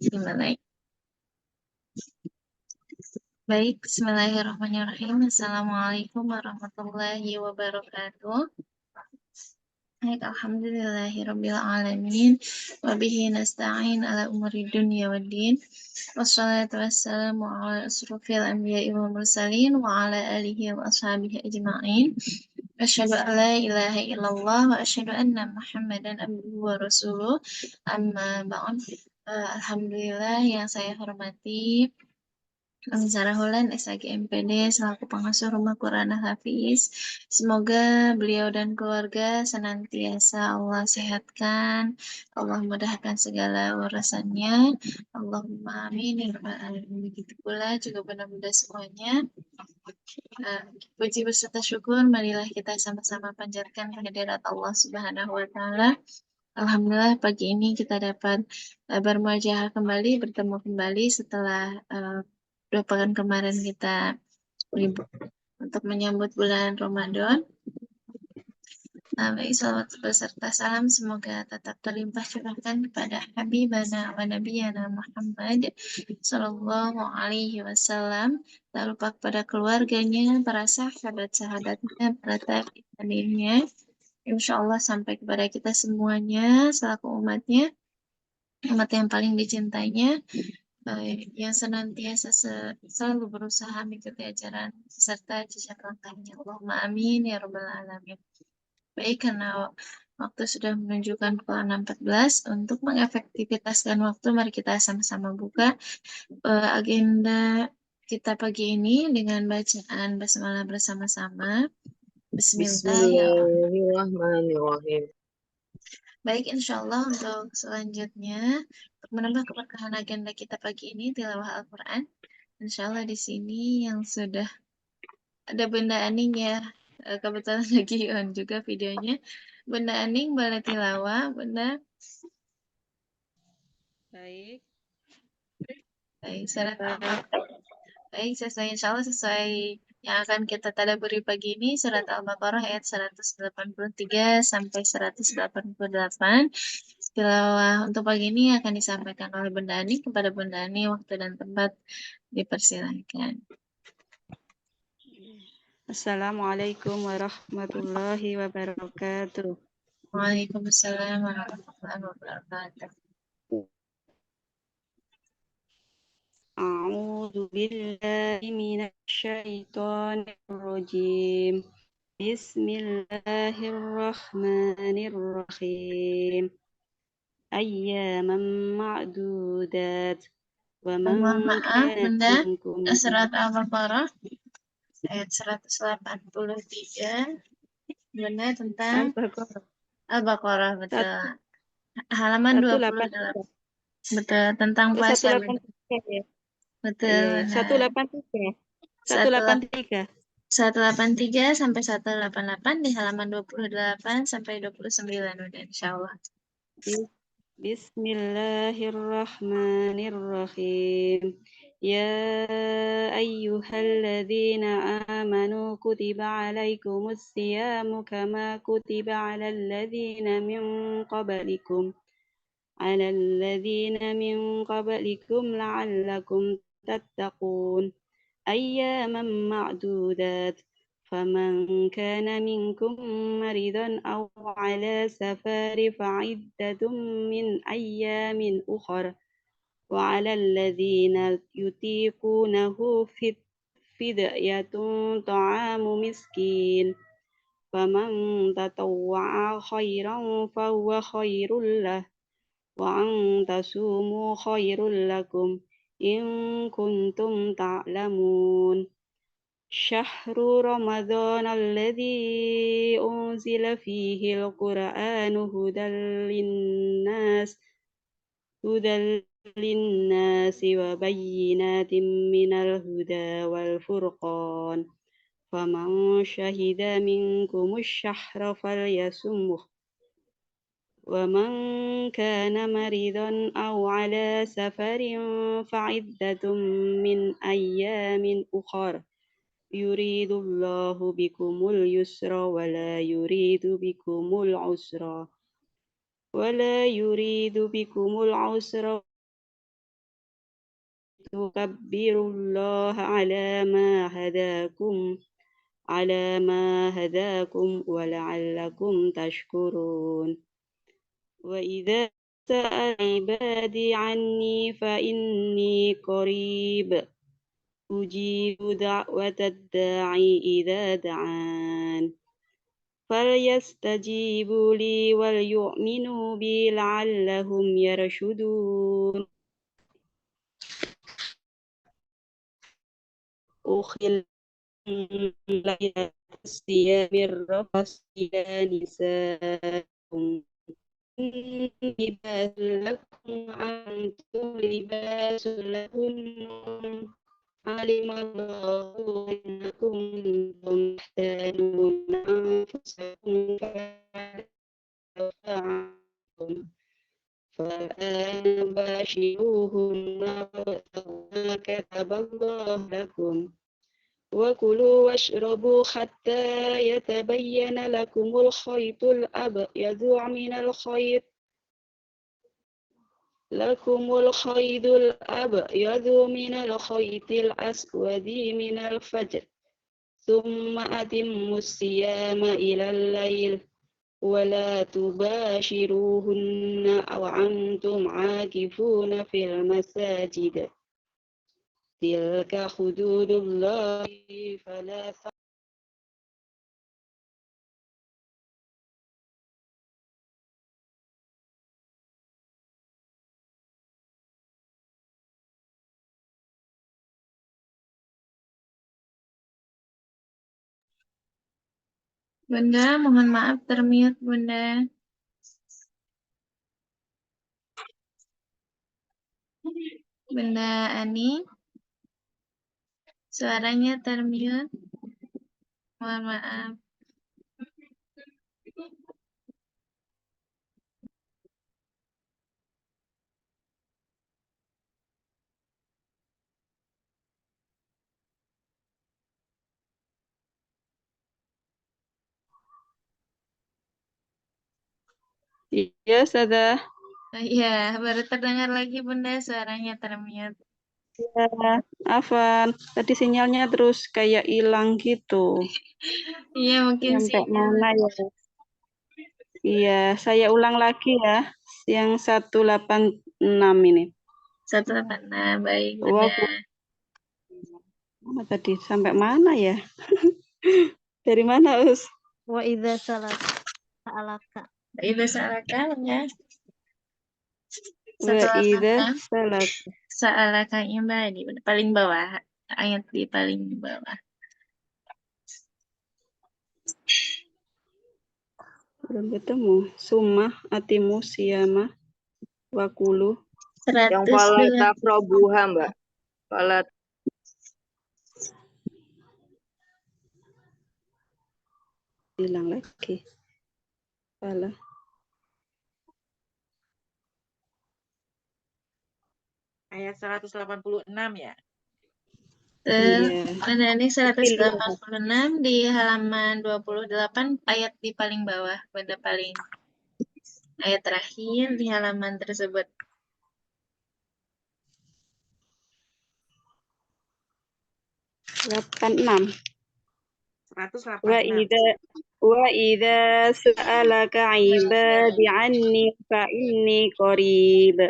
Gimana? Baik, bismillahirrahmanirrahim. Assalamualaikum warahmatullahi wabarakatuh. Baik, alhamdulillahirabbil alamin. Wa bihi nasta'in ala umuri dunya waddin. Wassalatu wassalamu ala asrofil anbiya'i wal mursalin wa ala alihi wa ashabihi ajma'in. Asyhadu an la ilaha illallah wa asyhadu anna Muhammadan abduhu wa rasuluh. Amma ba'd. Alhamdulillah yang saya hormati Zarahulan SAG MPD selaku pengasuh Rumah Quran Hafiz. Semoga beliau dan keluarga senantiasa Allah sehatkan, Allah mudahkan segala urusannya. Allahumma amin ya rabbal alamin. Begitu pula juga benar-benar semuanya. Puji beserta syukur, marilah kita sama-sama panjatkan kehadirat Allah Subhanahu wa taala. Alhamdulillah pagi ini kita dapat bermuajahah kembali, bertemu kembali setelah 2 pekan kemarin kita libur untuk menyambut bulan Ramadan. Baik, salawat beserta salam semoga tetap terlimpah curahkan kepada Habibana wa Nabiyana Muhammad Sallallahu Alaihi Wasallam, tak lupa kepada keluarganya, para sahabat-sahabatnya, para tabi'innya, insya Allah sampai kepada kita semuanya selaku umatnya, umat yang paling dicintainya, yang senantiasa selalu berusaha mengikuti ajaran serta jejak langkahnya. Allahumma amin ya rabbal alamin. Baik, karena waktu sudah menunjukkan pukul 6.14, untuk mengefektivitaskan waktu, mari kita sama-sama buka agenda kita pagi ini dengan bacaan basmalah bersama-sama. Bismillahirrahmanirrahim. Bismillahirrahmanirrahim. Baik, insya Allah untuk selanjutnya, untuk menambah keberkahan agenda kita pagi ini, tilawah Al-Quran. Insya Allah di sini yang sudah ada Bunda Aning ya, kebetulan lagi on juga videonya. Bunda Aning boleh tilawah, Bunda. Baik. Baik, baik, sesuai insya Allah sesuai yang akan kita tadabburi pagi ini, surat Al-Baqarah ayat 183 sampai 188. Tilawah untuk pagi ini akan disampaikan oleh Bunda Ani. Kepada Bunda Ani, waktu dan tempat dipersilahkan. Assalamualaikum warahmatullahi wabarakatuh. Waalaikumsalam warahmatullahi wabarakatuh. A'udzu billahi minasyaitonir rajim. Bismillahirrahmanirrahim. Ayyaman ma'dudat. Wa man Maaf, kana Bunda, minkum surat Al-Baqarah ayat 183. Bunda tentang Al-Baqarah, betul. Halaman 28. Betul, tentang puasa. 183 ya. Betul, iya. 183. 183 sampai 188 di halaman 28 sampai 29 udah insyaallah. Bismillahirrahmanirrahim. Ya ayyuhalladzina amanu kutiba alaikumus siyamu kama kutiba alal ladzina min qablikum la'allakum tattaqun. Ayyaman ma'dudat. فمن كان منكم مريضا أو على سفر فعدة من أيام أخر وعلى الذين يطيقونه فدية طعام مسكين فمن تطوع خيرا فهو خير له وأن تصوموا خير لكم إن كنتم تعلمون شهر رمضان الذي أنزل فيه القرآن هدى للناس وبينات من الهدى والفرقان فمن شهد منكم الشهر فليصمه ومن كان مريضا أو على سفر فعدة من أيام أخر يريد الله بكم اليسر ولا يريد بكم العسر ولتكبروا الله على ما هداكم ولعلكم تشكرون. وإذا سأل عبادي عني فإني قريب أجيب دعوة الداعي إذا دعان فليستجيبوا لي وليؤمنوا بي لعلهم يرشدون. أخل ليلة الصيام الرفث إلى نسائكم لباس لكم أنتم لباس لهن علم الله أنكم تختانون أنفسكم فعلتم فالآن باشروهن وابتغوا ما كتب الله لكم وكلوا واشربوا حتى يتبين لكم الخيط الأبيض من الخيط الأسود من الفجر ثم أتموا الصيام إلى الليل ولا تباشروهن وأنتم عاكفون في المساجد تلك حدود الله فلا Bunda, mohon maaf termute Bunda. Bunda Ani, suaranya termute. Mohon maaf. Iya, Sada. Iya, baru terdengar lagi Bunda, suaranya termute. Ya, Afan. Tadi sinyalnya terus kayak hilang gitu. Iya, mungkin Sampai sinyal. mana ya? Iya, saya ulang lagi ya. Yang 186 ini. 186, baik Wah, Bunda. mana tadi? Sampai mana ya? Dari mana, Us? Wa idza sa'alaka. Itu salaka ya. Wa idza 186. salak. Sa'alaka ibadi, paling bawah, ayat di paling bawah. Belum ketemu. Summa atimu siyama wakulu. Yang 100 fala dulu. taqrabuha, Mbak. Fala Hilang lagi. Salah. Ayat 186 ya? Iya. Bunda ini 186 di halaman 28, ayat di paling bawah, pada paling ayat terakhir di halaman tersebut. Enam. 186. Wa idza sa'alaka ibadi anni fa inni qarib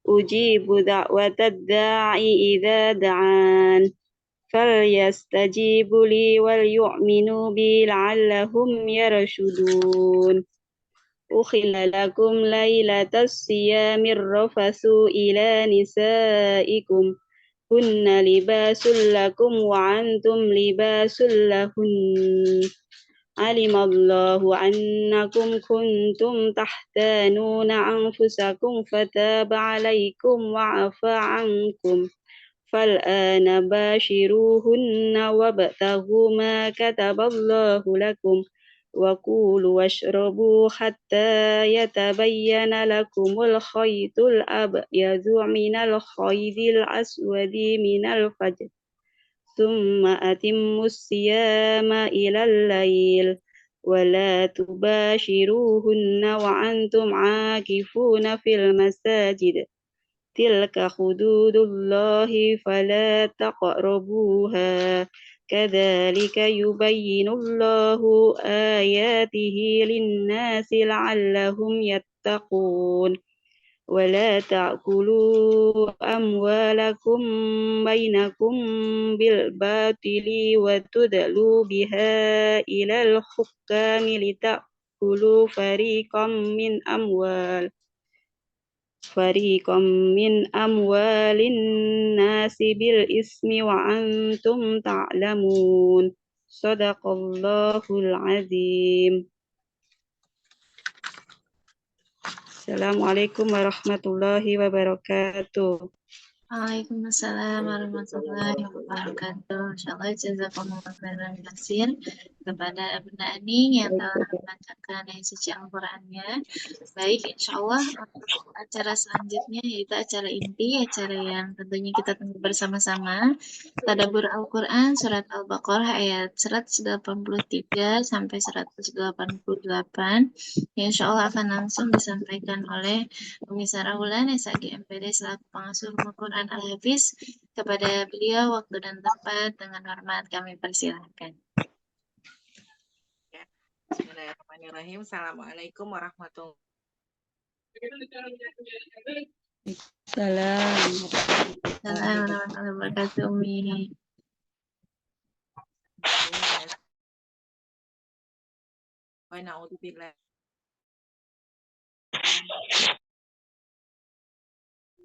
ujibu da'watad da'i idza da'an falyastajibu li wal yu'minu bi la'allahum yarshudun. Ukhilla lakum laylatas siyamir rafasu ila nisaikum hunna libasul lakum wa antum libasul lahun. Alimallahu annakum kuntum tahtanuna anfusakum fataba alaikum wa afa ankum fal'ana bashiruhunna wabtaghu ma kataballahu lakum wa kulu washrabu hatta yatabayyana lakumul khaytul abyadu minal khaytil aswadi minal fajr thumma atimmus siyama ilal lail ولا تباشروهن وأنتم عاكفون في المساجد تلك حدود الله فلا تقربوها كذلك يبين الله آياته للناس لعلهم يتقون ولا تأكلوا أموالكم بينكم بالباطل وتدلوا بها إلى الحكام لتأكلوا فريقا من أموال الناس بالإثم وأنتم تعلمون صدق الله العظيم. Assalamualaikum warahmatullahi wabarakatuh. Waalaikumsalam warahmatullahi wabarakatuh. Insyaallah jazakumullah khairan katsir kepada Bunda Aning yang telah membacakan ayat suci Al-Qur'annya. Baik, insyaallah untuk acara selanjutnya yaitu acara inti, acara yang tentunya kita tunggu bersama-sama. Tadabbur Al-Qur'an surat Al-Baqarah ayat 183 sampai 188 yang insyaallah akan langsung disampaikan oleh Umi Sarahula SAG MPD selaku pengasuh Rumah Quran Al-Hafiz. Kepada beliau waktu dan tempat dengan hormat kami persilahkan. Ya. Bismillahirrahmanirrahim. Assalamualaikum warahmatullahi Salam. Assalamualaikum warahmatullahi wabarakatuh, Umi. wabarakatuh. Wa na'udzubillahi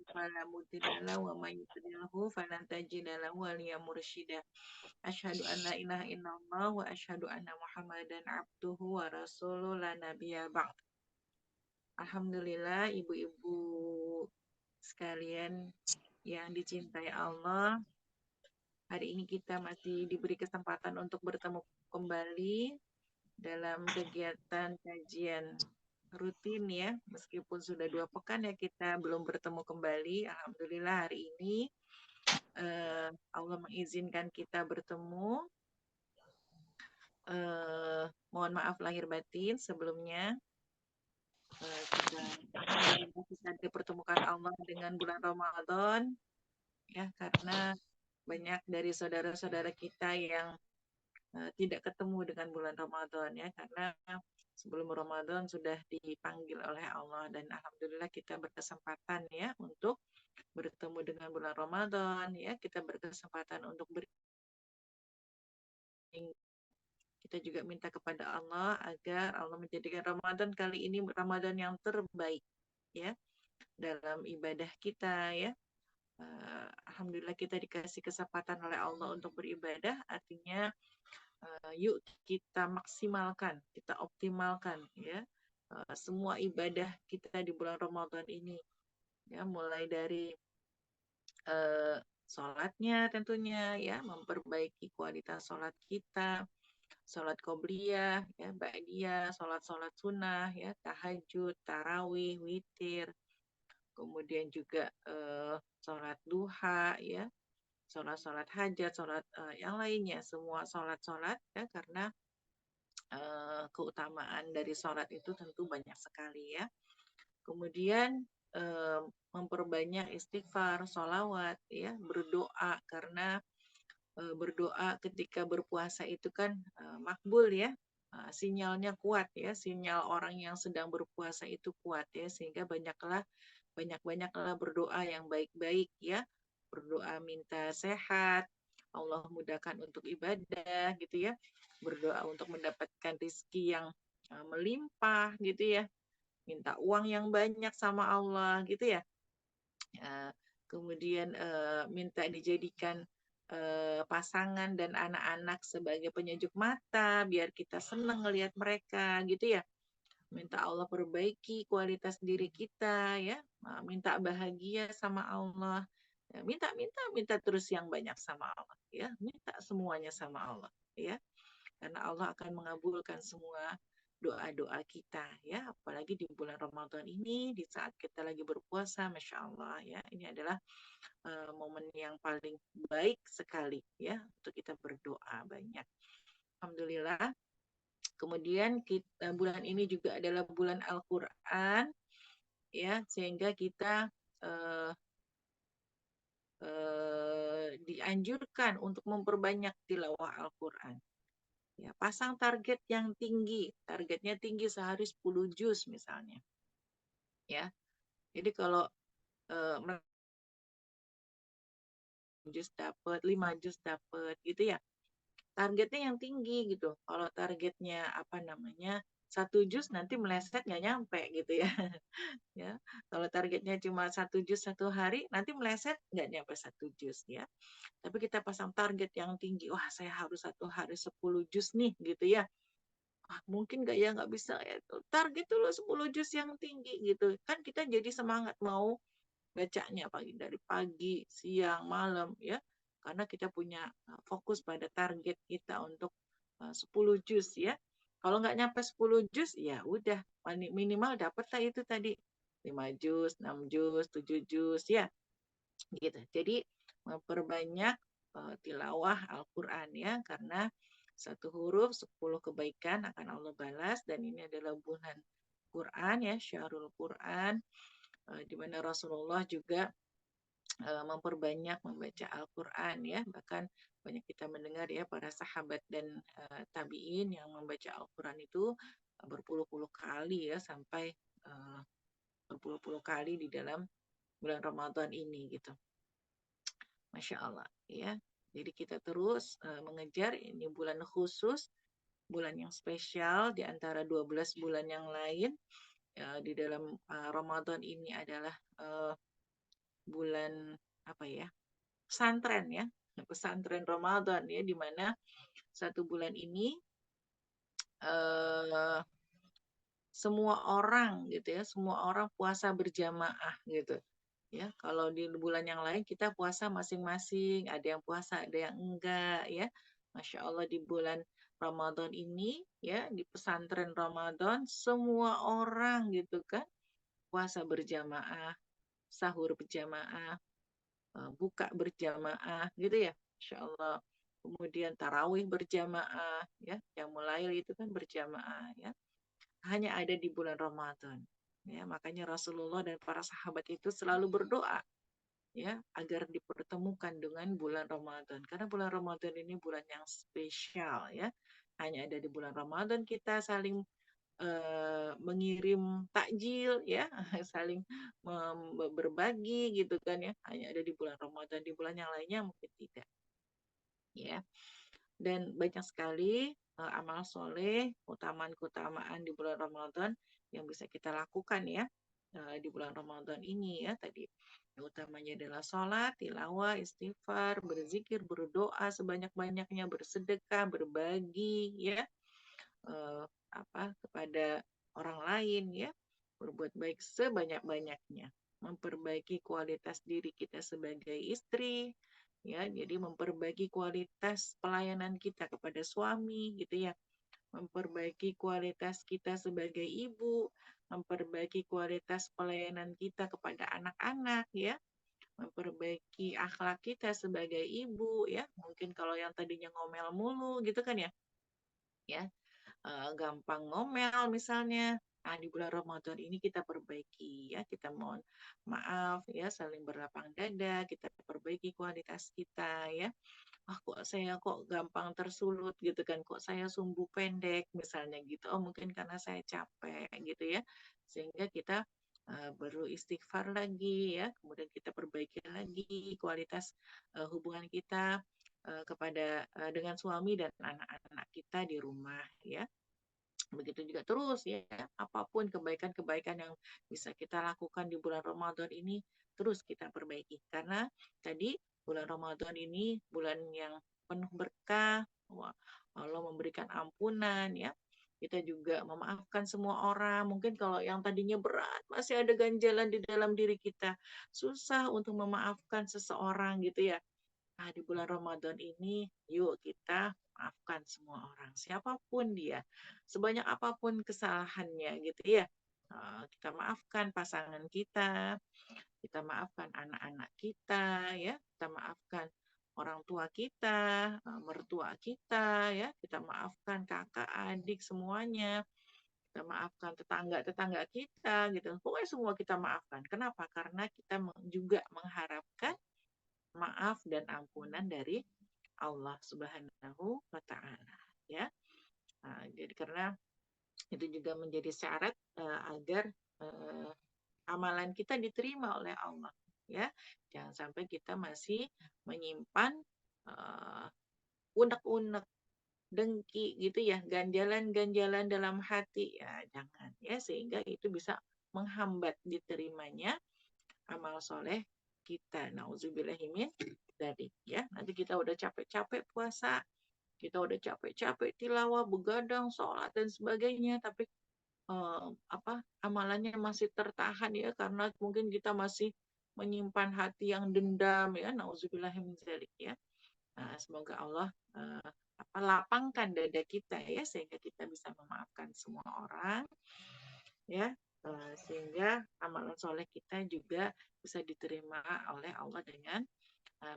fala mudilla lahu wa may yudlilhu falan tajida lahu waliyan mursyida. Asyhadu an la ilaha illallah wa asyhadu anna Muhammadan abduhu wa rasuluhu la nabiyya ba'd. Alhamdulillah ibu-ibu sekalian yang dicintai Allah, hari ini kita masih diberi kesempatan untuk bertemu kembali dalam kegiatan kajian rutin ya, meskipun sudah 2 pekan ya kita belum bertemu kembali. Alhamdulillah hari ini Allah mengizinkan kita bertemu. Mohon maaf lahir batin sebelumnya. Kita dipertemukan Allah dengan bulan Ramadan ya, karena banyak dari saudara-saudara kita yang tidak ketemu dengan bulan Ramadan ya, karena sebelum Ramadan sudah dipanggil oleh Allah, dan alhamdulillah kita berkesempatan ya untuk bertemu dengan bulan Ramadan ya, kita berkesempatan untuk kita juga minta kepada Allah agar Allah menjadikan Ramadan kali ini Ramadan yang terbaik ya dalam ibadah kita ya. Alhamdulillah kita dikasih kesempatan oleh Allah untuk beribadah, artinya yuk kita maksimalkan, kita optimalkan ya semua ibadah kita di bulan Ramadan ini ya, mulai dari sholatnya tentunya ya, memperbaiki kualitas sholat kita, sholat qobliyah ya, ba'diyah, sholat sunnah ya, tahajud, tarawih, witir, kemudian juga sholat duha ya, sholat hajat, sholat yang lainnya, semua sholat ya, karena keutamaan dari sholat itu tentu banyak sekali ya. Kemudian memperbanyak istighfar, sholawat ya, berdoa, karena berdoa ketika berpuasa itu kan makbul ya, sinyalnya kuat ya, sinyal orang yang sedang berpuasa itu kuat ya, sehingga banyak-banyaklah berdoa yang baik-baik ya, berdoa minta sehat, Allah mudahkan untuk ibadah gitu ya, berdoa untuk mendapatkan rezeki yang melimpah gitu ya, minta uang yang banyak sama Allah gitu ya. Kemudian minta dijadikan pasangan dan anak-anak sebagai penyejuk mata biar kita senang ngelihat mereka gitu ya. Minta Allah perbaiki kualitas diri kita ya, minta bahagia sama Allah, ya, minta terus yang banyak sama Allah ya, minta semuanya sama Allah ya, karena Allah akan mengabulkan semua doa-doa kita ya, apalagi di bulan Ramadan ini, di saat kita lagi berpuasa, Masya Allah ya, ini adalah momen yang paling baik sekali ya untuk kita berdoa banyak. Alhamdulillah. Kemudian bulan ini juga adalah bulan Al-Quran ya, sehingga kita dianjurkan untuk memperbanyak tilawah Al-Quran. Ya, pasang target yang tinggi, targetnya tinggi sehari 10 juz misalnya. Ya, jadi kalau eh, juz dapat, 5 juz dapat gitu ya. Targetnya yang tinggi gitu. Kalau targetnya apa namanya 1 juz nanti meleset nggak nyampe gitu ya. Ya, kalau targetnya cuma 1 juz 1 hari nanti meleset nggak nyampe 1 juz ya. Tapi kita pasang target yang tinggi. Wah, saya harus 1 hari 10 juz nih gitu ya. Wah, mungkin nggak ya, nggak bisa ya. Target dulu 10 juz yang tinggi gitu. Kan kita jadi semangat mau bacanya dari pagi, siang, malam ya. Karena kita punya fokus pada target kita untuk 10 juz ya. Kalau nggak nyampe 10 juz ya udah minimal dapatlah itu tadi 5 juz, 6 juz, 7 juz ya. Gitu. Jadi memperbanyak tilawah Al-Qur'an ya, karena satu huruf 10 kebaikan akan Allah balas, dan ini adalah bulan Quran ya, Syahrul Quran, di mana Rasulullah juga memperbanyak membaca Al-Quran ya. Bahkan banyak kita mendengar ya para sahabat dan tabi'in yang membaca Al-Quran itu berpuluh-puluh kali ya, sampai berpuluh-puluh kali di dalam bulan Ramadan ini gitu. Masya Allah ya. Jadi kita terus mengejar, ini bulan khusus, bulan yang spesial di antara 12 bulan yang lain. Di dalam Ramadan ini adalah bulan apa ya? Pesantren ya. Pesantren Ramadan ya, di mana satu bulan ini semua orang gitu ya, semua orang puasa berjamaah gitu. Ya, kalau di bulan yang lain kita puasa masing-masing, ada yang puasa, ada yang enggak ya. Masya Allah, di bulan Ramadan ini ya, di pesantren Ramadan semua orang gitu kan puasa berjamaah, sahur berjamaah, buka berjamaah gitu ya. Masya Allah. Kemudian tarawih berjamaah ya, yang mulai itu kan berjamaah ya. Hanya ada di bulan Ramadan. Ya, makanya Rasulullah dan para sahabat itu selalu berdoa ya agar dipertemukan dengan bulan Ramadan, karena bulan Ramadan ini bulan yang spesial ya. Hanya ada di bulan Ramadan kita saling mengirim takjil ya, saling berbagi gitu kan ya. Hanya ada di bulan Ramadan, di bulan yang lainnya mungkin tidak ya. Dan banyak sekali amal soleh, keutamaan-keutamaan di bulan Ramadan yang bisa kita lakukan ya di bulan Ramadan ini ya. Tadi utamanya adalah sholat, tilawah, istighfar, berzikir, berdoa sebanyak-banyaknya, bersedekah, berbagi ya kepada orang lain ya, berbuat baik sebanyak-banyaknya, memperbaiki kualitas diri kita sebagai istri ya, jadi memperbaiki kualitas pelayanan kita kepada suami gitu ya, memperbaiki kualitas kita sebagai ibu, memperbaiki kualitas pelayanan kita kepada anak-anak ya, memperbaiki akhlak kita sebagai ibu ya. Mungkin kalau yang tadinya ngomel mulu gitu kan ya, gampang ngomel misalnya. Nah, di bulan Ramadan ini kita perbaiki ya, kita mohon maaf ya, saling berlapang dada, kita perbaiki kualitas kita ya. Saya kok gampang tersulut gitu kan, kok saya sumbu pendek misalnya gitu. Oh, mungkin karena saya capek gitu ya. Sehingga kita baru istighfar lagi ya, kemudian kita perbaiki lagi kualitas hubungan kita kepada dengan suami dan anak-anak kita di rumah ya. Begitu juga terus ya, apapun kebaikan-kebaikan yang bisa kita lakukan di bulan Ramadan ini terus kita perbaiki. Karena tadi bulan Ramadan ini bulan yang penuh berkah, Allah memberikan ampunan ya. Kita juga memaafkan semua orang. Mungkin kalau yang tadinya berat, masih ada ganjalan di dalam diri kita. Susah untuk memaafkan seseorang gitu ya. Nah, di bulan Ramadan ini, yuk kita maafkan semua orang, siapapun dia, sebanyak apapun kesalahannya gitu ya. Kita maafkan pasangan kita maafkan anak-anak kita, ya, kita maafkan orang tua kita, mertua kita, ya, kita maafkan kakak, adik semuanya, kita maafkan tetangga-tetangga kita, gitu. Pokoknya semua kita maafkan. Kenapa? Karena kita juga mengharapkan maaf maaf dan ampunan dari Allah Subhanahu wa Ta'ala, ya. Jadi karena itu juga menjadi syarat agar amalan kita diterima oleh Allah, ya. Jangan sampai kita masih menyimpan unek-unek, dengki gitu ya, ganjalan-ganjalan dalam hati, ya jangan ya, sehingga itu bisa menghambat diterimanya amal soleh kita. Nauzubillahi min dzalik, ya. Nanti kita udah capek-capek puasa, kita udah capek-capek tilawah, begadang, sholat dan sebagainya, tapi amalannya masih tertahan ya, karena mungkin kita masih menyimpan hati yang dendam ya. Nauzubillahi min dzalik, ya. Nah, semoga Allah lapangkan dada kita ya, sehingga kita bisa memaafkan semua orang, ya, sehingga amalan soleh kita juga bisa diterima oleh Allah dengan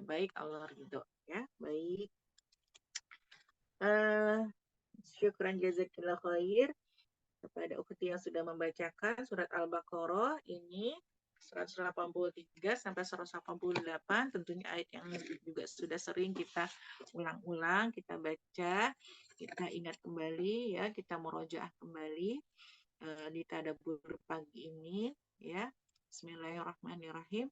baik, Allah ridho, ya. Baik, syukran jazakillah khair kepada ukhti yang sudah membacakan surat Al-Baqarah ini 183 sampai 188, tentunya ayat yang juga sudah sering kita ulang-ulang, kita baca, kita ingat kembali ya, kita murojaah kembali di tadabbur pagi ini, ya. Bismillahirrahmanirrahim.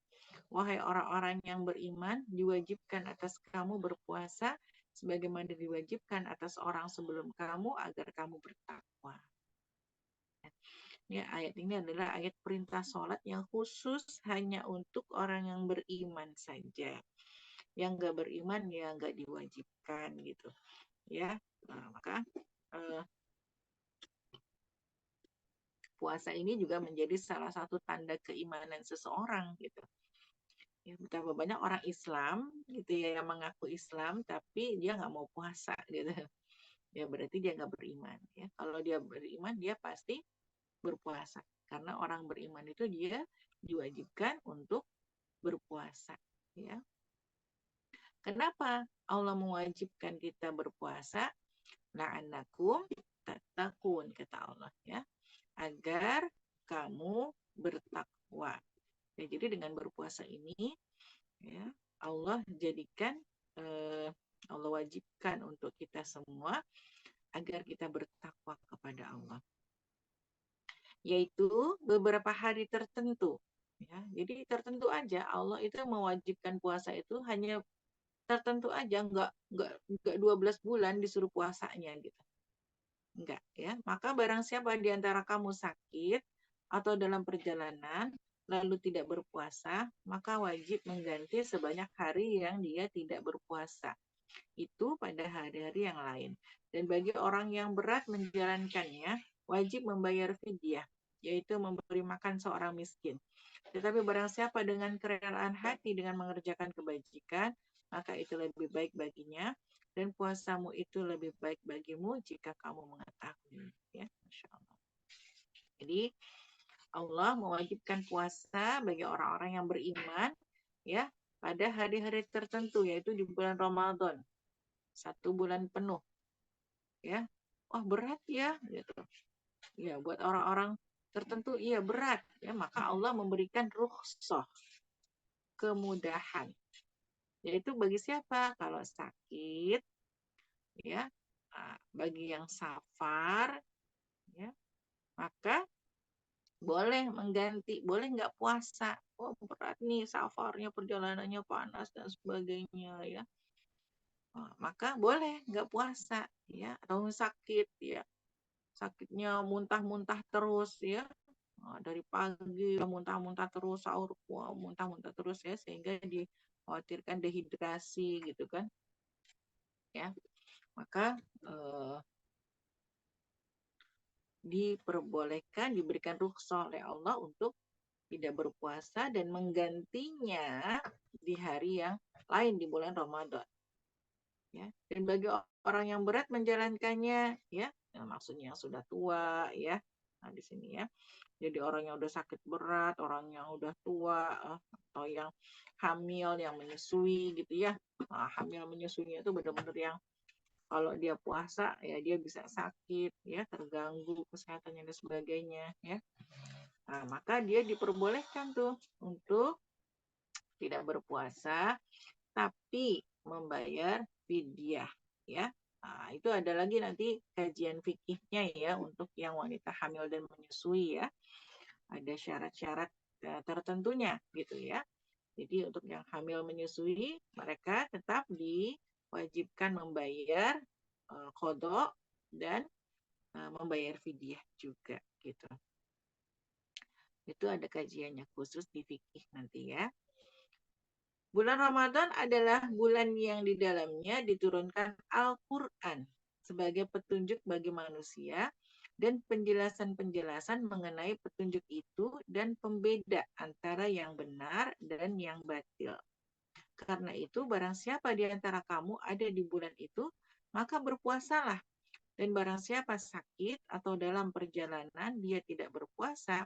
Wahai orang-orang yang beriman, diwajibkan atas kamu berpuasa sebagaimana diwajibkan atas orang sebelum kamu agar kamu bertakwa. Ya, ayat ini adalah ayat perintah sholat yang khusus hanya untuk orang yang beriman saja. Yang nggak beriman ya nggak diwajibkan gitu. Ya, maka puasa ini juga menjadi salah satu tanda keimanan seseorang gitu. Ya, betapa banyak orang Islam gitu ya yang mengaku Islam tapi dia nggak mau puasa gitu. Ya berarti dia nggak beriman. Ya, kalau dia beriman dia pasti berpuasa, karena orang beriman itu dia diwajibkan untuk berpuasa, ya. Kenapa Allah mewajibkan kita berpuasa? La'annakum tattaqun, kata Allah, ya, agar kamu bertakwa. Ya, jadi dengan berpuasa ini, ya, Allah jadikan Allah wajibkan untuk kita semua agar kita bertakwa kepada Allah, yaitu beberapa hari tertentu, ya. Jadi tertentu aja, Allah itu mewajibkan puasa itu hanya tertentu aja, enggak 12 bulan disuruh puasanya gitu. Enggak, ya. Maka barang siapa di antara kamu sakit atau dalam perjalanan lalu tidak berpuasa, maka wajib mengganti sebanyak hari yang dia tidak berpuasa. Itu pada hari-hari yang lain. Dan bagi orang yang berat menjalankannya, wajib membayar fidyah, yaitu memberi makan seorang miskin. Tetapi barang siapa dengan kerelaan hati dengan mengerjakan kebajikan, maka itu lebih baik baginya, dan puasamu itu lebih baik bagimu jika kamu mengetahui. Ya, Masya Allah. Jadi Allah mewajibkan puasa bagi orang-orang yang beriman, ya, pada hari-hari tertentu, yaitu di bulan Ramadan, 1 bulan penuh, ya. Wah, berat ya gitu. Ya, buat orang-orang tertentu iya berat, ya, maka Allah memberikan rukhsah, kemudahan. Yaitu bagi siapa? Kalau sakit, ya, bagi yang safar, ya, maka boleh mengganti, boleh nggak puasa. Oh, berat nih safarnya, perjalanannya panas dan sebagainya, ya. Maka boleh nggak puasa, ya, atau sakit, ya, sakitnya muntah-muntah terus, ya, dari pagi muntah-muntah terus, sahur muntah-muntah terus, ya, sehingga dikhawatirkan dehidrasi gitu kan, ya, maka diperbolehkan, diberikan rukhsah oleh Allah untuk tidak berpuasa dan menggantinya di hari yang lain di bulan Ramadan. Ya, dan bagi orang yang berat menjalankannya, ya, maksudnya yang sudah tua, ya. Nah, di sini, ya. Jadi orang yang udah sakit berat, orang yang udah tua, atau yang hamil, yang menyusui gitu ya. Nah, hamil menyusuinya itu benar-benar yang kalau dia puasa ya dia bisa sakit, ya, terganggu kesehatannya dan sebagainya, ya. Nah, maka dia diperbolehkan tuh untuk tidak berpuasa, tapi membayar fidyah ya. Nah, itu ada lagi nanti kajian fikihnya ya untuk yang wanita hamil dan menyusui ya. Ada syarat-syarat tertentunya gitu ya. Jadi untuk yang hamil menyusui mereka tetap diwajibkan membayar qadha dan membayar fidyah juga gitu. Itu ada kajiannya khusus di fikih nanti ya. Bulan Ramadan adalah bulan yang di dalamnya diturunkan Al-Quran sebagai petunjuk bagi manusia dan penjelasan-penjelasan mengenai petunjuk itu dan pembeda antara yang benar dan yang batil. Karena itu, barang siapa di antara kamu ada di bulan itu, maka berpuasalah. Dan barang siapa sakit atau dalam perjalanan dia tidak berpuasa,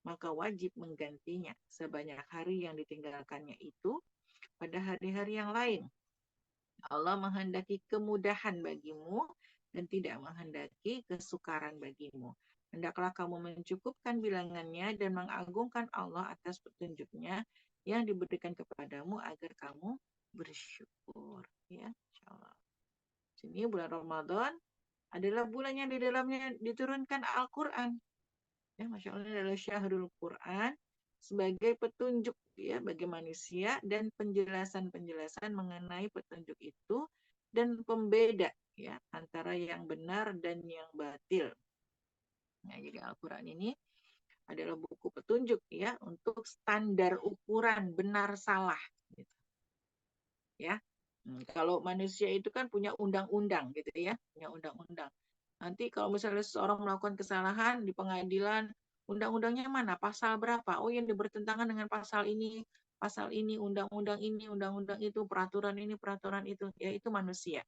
maka wajib menggantinya sebanyak hari yang ditinggalkannya itu pada hari-hari yang lain. Allah menghendaki kemudahan bagimu dan tidak menghendaki kesukaran bagimu. Hendaklah kamu mencukupkan bilangannya dan mengagungkan Allah atas petunjuknya yang diberikan kepadamu agar kamu bersyukur. Ya, insyaallah. Sini bulan Ramadan adalah bulan yang di dalamnya diturunkan Al-Quran. Ya, Masya Allah, ini adalah syahrul Quran sebagai petunjuk ya bagi manusia dan penjelasan-penjelasan mengenai petunjuk itu dan pembeda ya antara yang benar dan yang batil. Nah, jadi Al-Quran ini adalah buku petunjuk ya untuk standar ukuran benar salah gitu. Ya. Kalau manusia itu kan punya undang-undang gitu ya, punya undang-undang. Nanti kalau misalnya seseorang melakukan kesalahan di pengadilan, undang-undangnya mana? Pasal berapa? Oh, yang bertentangan dengan pasal ini, undang-undang ini, undang-undang itu, peraturan ini, peraturan itu. Ya, itu manusia.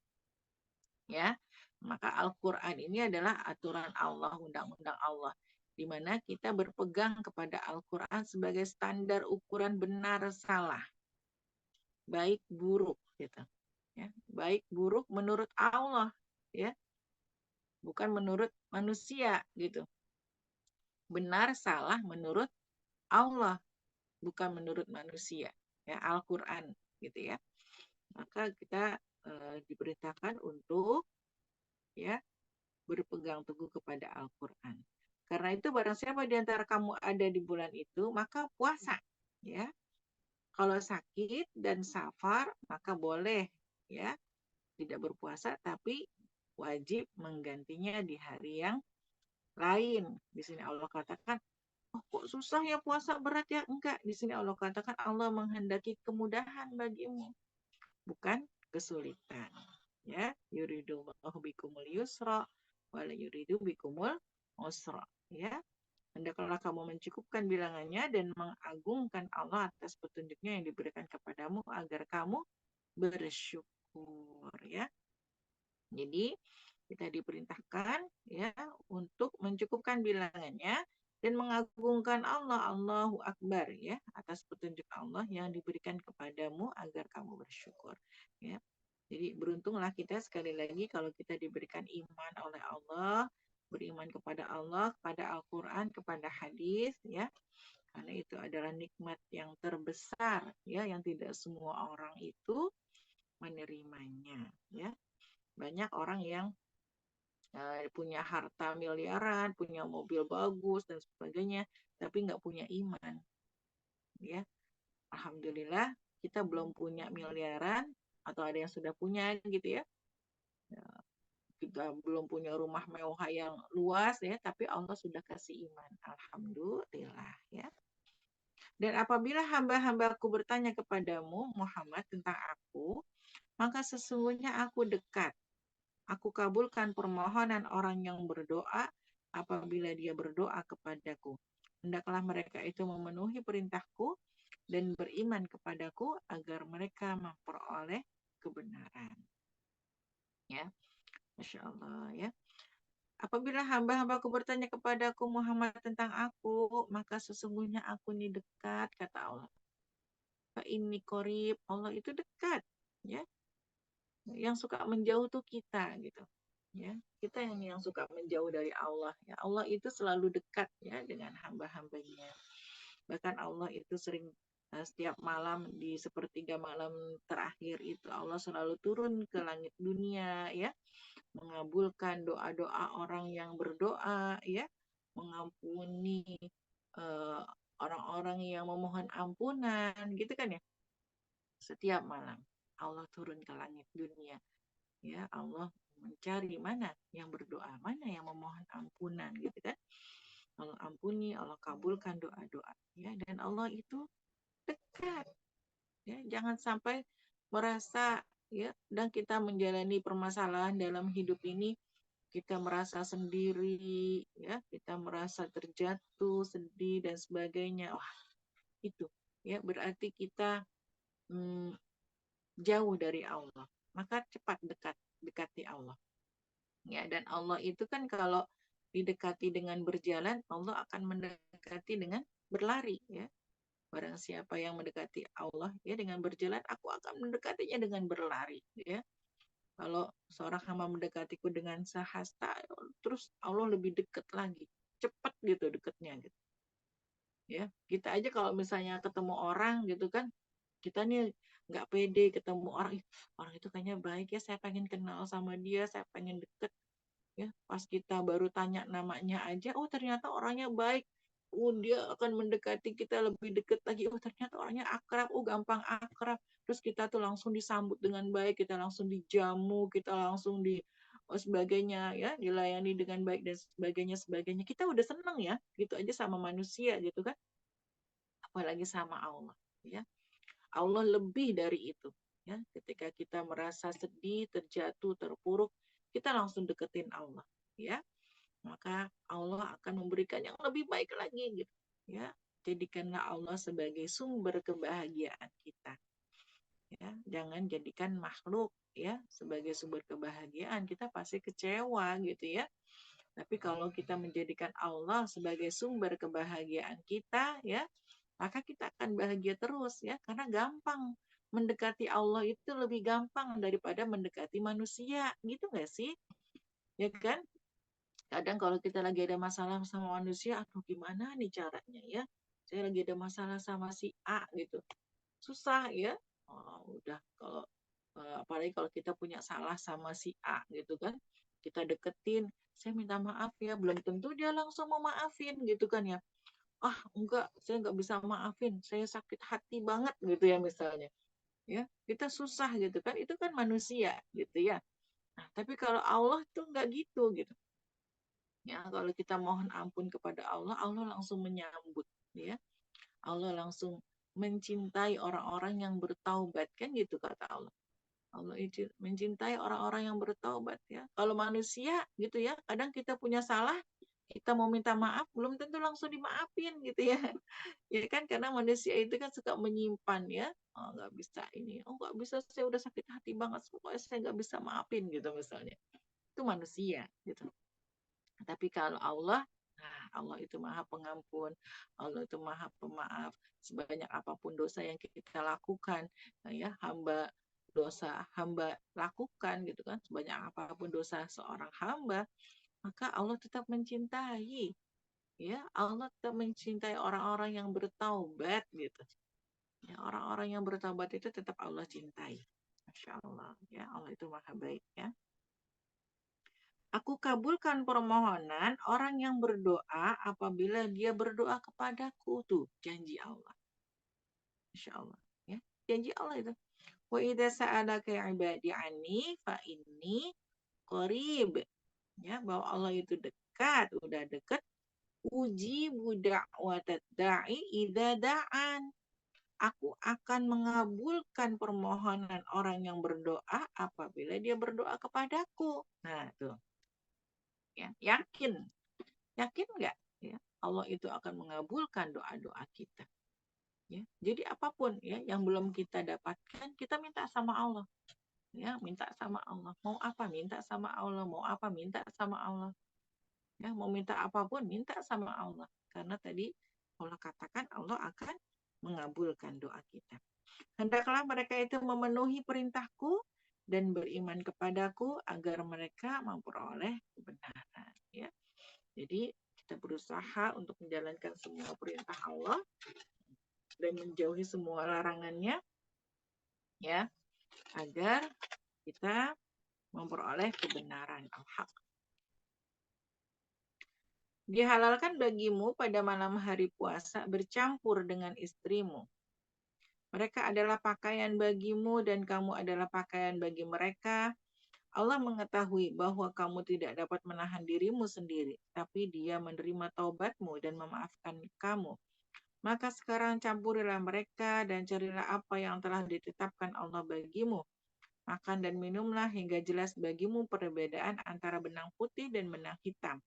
Ya. Maka Al-Quran ini adalah aturan Allah, undang-undang Allah. Di mana kita berpegang kepada Al-Quran sebagai standar ukuran benar salah. Baik buruk gitu. Ya, baik buruk menurut Allah ya. Bukan menurut manusia gitu. Benar salah menurut Allah, bukan menurut manusia. Ya, Al-Qur'an gitu ya. Maka kita diperintahkan untuk ya berpegang teguh kepada Al-Qur'an. Karena itu barang siapa di antara kamu ada di bulan itu, maka puasa ya. Kalau sakit dan safar, maka boleh ya tidak berpuasa, tapi wajib menggantinya di hari yang lain. Di sini Allah katakan, oh, kok susah ya puasa berat ya? Enggak, di sini Allah katakan Allah menghendaki kemudahan bagimu, bukan kesulitan. Ya, yuridullahu bikumul yusra wala yuridu bikumul usra. Ya, hendaklah kamu mencukupkan bilangannya dan mengagungkan Allah atas petunjuknya yang diberikan kepadamu agar kamu bersyukur ya. Jadi kita diperintahkan ya untuk mencukupkan bilangannya dan mengagungkan Allah, Allahu Akbar ya atas petunjuk Allah yang diberikan kepadamu agar kamu bersyukur ya. Jadi beruntunglah kita sekali lagi kalau kita diberikan iman oleh Allah, beriman kepada Allah, kepada Al-Qur'an, kepada hadis ya. Karena itu adalah nikmat yang terbesar ya yang tidak semua orang itu menerimanya ya. Banyak orang yang punya harta miliaran, punya mobil bagus dan sebagainya, tapi nggak punya iman. Ya, alhamdulillah kita belum punya miliaran atau ada yang sudah punya gitu ya. Kita belum punya rumah mewah yang luas ya, tapi Allah sudah kasih iman. Alhamdulillah ya. Dan apabila hamba-hambaku bertanya kepadamu Muhammad tentang aku, maka sesungguhnya aku dekat. Aku kabulkan permohonan orang yang berdoa apabila dia berdoa kepadaku. Hendaklah mereka itu memenuhi perintahku dan beriman kepadaku agar mereka memperoleh kebenaran. Ya, Masya Allah ya. Apabila hamba-hambaku bertanya kepadaku Muhammad tentang aku, maka sesungguhnya aku ini dekat, kata Allah. Fa inni qarib, Allah itu dekat, ya. Yang suka menjauh tuh kita gitu ya, kita yang suka menjauh dari Allah ya. Allah itu selalu dekat ya dengan hamba-hambanya, bahkan Allah itu sering setiap malam di sepertiga malam terakhir itu Allah selalu turun ke langit dunia ya, mengabulkan doa-doa orang yang berdoa ya, mengampuni eh, orang-orang yang memohon ampunan gitu kan ya. Setiap malam Allah turun ke langit dunia ya, Allah mencari mana yang berdoa, mana yang memohon ampunan gitu kan. Allah ampuni, Allah kabulkan doa-doa ya, dan Allah itu dekat ya. Jangan sampai merasa ya, dan kita menjalani permasalahan dalam hidup ini kita merasa sendiri ya, kita merasa terjatuh, sedih dan sebagainya. Wah, itu ya berarti kita jauh dari Allah. Maka cepat dekati Allah. Ya, dan Allah itu kan kalau didekati dengan berjalan, Allah akan mendekati dengan berlari ya. Barang siapa yang mendekati Allah ya dengan berjalan, aku akan mendekatinya dengan berlari ya. Kalau seorang hamba mendekatiku dengan sahasta, terus Allah lebih dekat lagi, cepat gitu dekatnya gitu. Ya, kita aja kalau misalnya ketemu orang gitu kan, kita nih nggak pede ketemu orang, orang itu kayaknya baik ya, saya pengen kenal sama dia, saya pengen deket ya. Pas kita baru tanya namanya aja, oh ternyata orangnya baik, dia akan mendekati kita lebih dekat lagi, oh ternyata orangnya akrab, oh gampang akrab, terus kita tuh langsung disambut dengan baik, kita langsung dijamu, kita langsung di sebagainya ya, dilayani dengan baik dan sebagainya, kita udah seneng ya gitu aja sama manusia gitu kan, apalagi sama Allah ya. Allah lebih dari itu ya. Ketika kita merasa sedih, terjatuh, terpuruk, kita langsung deketin Allah ya, maka Allah akan memberikan yang lebih baik lagi gitu ya. Jadikanlah Allah sebagai sumber kebahagiaan kita ya. Jangan jadikan makhluk ya sebagai sumber kebahagiaan, kita pasti kecewa gitu ya. Tapi kalau kita menjadikan Allah sebagai sumber kebahagiaan kita ya, maka kita akan bahagia terus ya, karena gampang mendekati Allah itu lebih gampang daripada mendekati manusia, gitu nggak sih? Ya kan? Kadang kalau kita lagi ada masalah sama manusia, aduh gimana nih caranya ya? Saya lagi ada masalah sama si A gitu. Susah ya. Oh, udah kalau apalagi kalau kita punya salah sama si A gitu kan. Kita deketin, saya minta maaf ya, belum tentu dia langsung mau maafin gitu kan ya. Ah enggak, saya nggak bisa maafin, saya sakit hati banget gitu ya misalnya ya, kita susah gitu kan, itu kan manusia gitu ya. Nah tapi kalau Allah tuh nggak gitu ya. Kalau kita mohon ampun kepada Allah, Allah langsung menyambut ya, Allah langsung mencintai orang-orang yang bertaubat kan gitu kata Allah. Allah itu mencintai orang-orang yang bertaubat ya. Kalau manusia gitu ya, kadang kita punya salah, kita mau minta maaf, belum tentu langsung dimaafin gitu ya. Ya kan, karena manusia itu kan suka menyimpan ya. Oh, nggak bisa ini, oh nggak bisa, saya udah sakit hati banget, pokoknya saya nggak bisa maafin gitu misalnya. Itu manusia gitu. Tapi kalau Allah, nah Allah itu maha pengampun, Allah itu maha pemaaf. Sebanyak apapun dosa yang kita lakukan, nah ya hamba lakukan gitu kan, sebanyak apapun dosa seorang hamba, maka Allah tetap mencintai. Ya, Allah tetap mencintai orang-orang yang bertaubat gitu. Ya, orang-orang yang bertaubat itu tetap Allah cintai. Masya Allah, ya Allah itu maha baik ya. Aku kabulkan permohonan orang yang berdoa apabila dia berdoa kepadaku. Tuh, janji Allah. Masya Allah. Ya, janji Allah itu. Wa idza sa'alaka ibadi anni fa inni qarib. Ya, bahwa Allah itu dekat, udah dekat. Uji budak da'i idza da'an. Aku akan mengabulkan permohonan orang yang berdoa apabila dia berdoa kepadaku. Nah, tuh. Ya, yakin nggak ya, Allah itu akan mengabulkan doa-doa kita ya. Jadi apapun ya yang belum kita dapatkan, kita minta sama Allah ya, minta sama Allah, mau apa minta sama Allah, mau apa minta sama Allah ya, mau minta apapun minta sama Allah, karena tadi Allah katakan Allah akan mengabulkan doa kita. Hendaklah mereka itu memenuhi perintahku dan beriman kepadaku agar mereka memperoleh kebenaran ya. Jadi kita berusaha untuk menjalankan semua perintah Allah dan menjauhi semua larangannya, ya, agar kita memperoleh kebenaran al-haq. Dihalalkan bagimu pada malam hari puasa bercampur dengan istrimu. Mereka adalah pakaian bagimu dan kamu adalah pakaian bagi mereka. Allah mengetahui bahwa kamu tidak dapat menahan dirimu sendiri, tapi Dia menerima taubatmu dan memaafkan kamu. Maka sekarang campurilah mereka dan carilah apa yang telah ditetapkan Allah bagimu. Makan dan minumlah hingga jelas bagimu perbedaan antara benang putih dan benang hitam,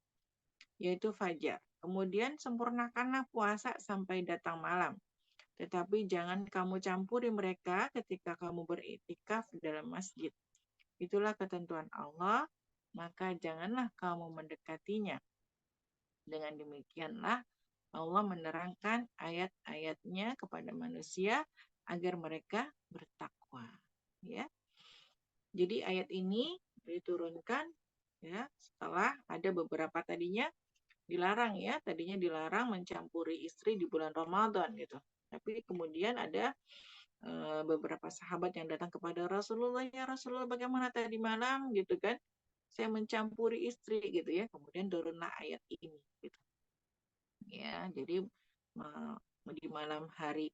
yaitu fajar. Kemudian sempurnakanlah puasa sampai datang malam. Tetapi jangan kamu campuri mereka ketika kamu beriktikaf dalam masjid. Itulah ketentuan Allah, maka janganlah kamu mendekatinya. Dengan demikianlah Allah menerangkan ayat-ayatnya kepada manusia agar mereka bertakwa. Ya, jadi ayat ini diturunkan ya setelah ada beberapa tadinya dilarang ya, tadinya dilarang mencampuri istri di bulan Ramadan gitu. Tapi kemudian ada beberapa sahabat yang datang kepada Rasulullah, ya Rasulullah bagaimana tadi malam gitu kan, saya mencampuri istri gitu ya, kemudian turunlah ayat ini gitu ya. Jadi di malam hari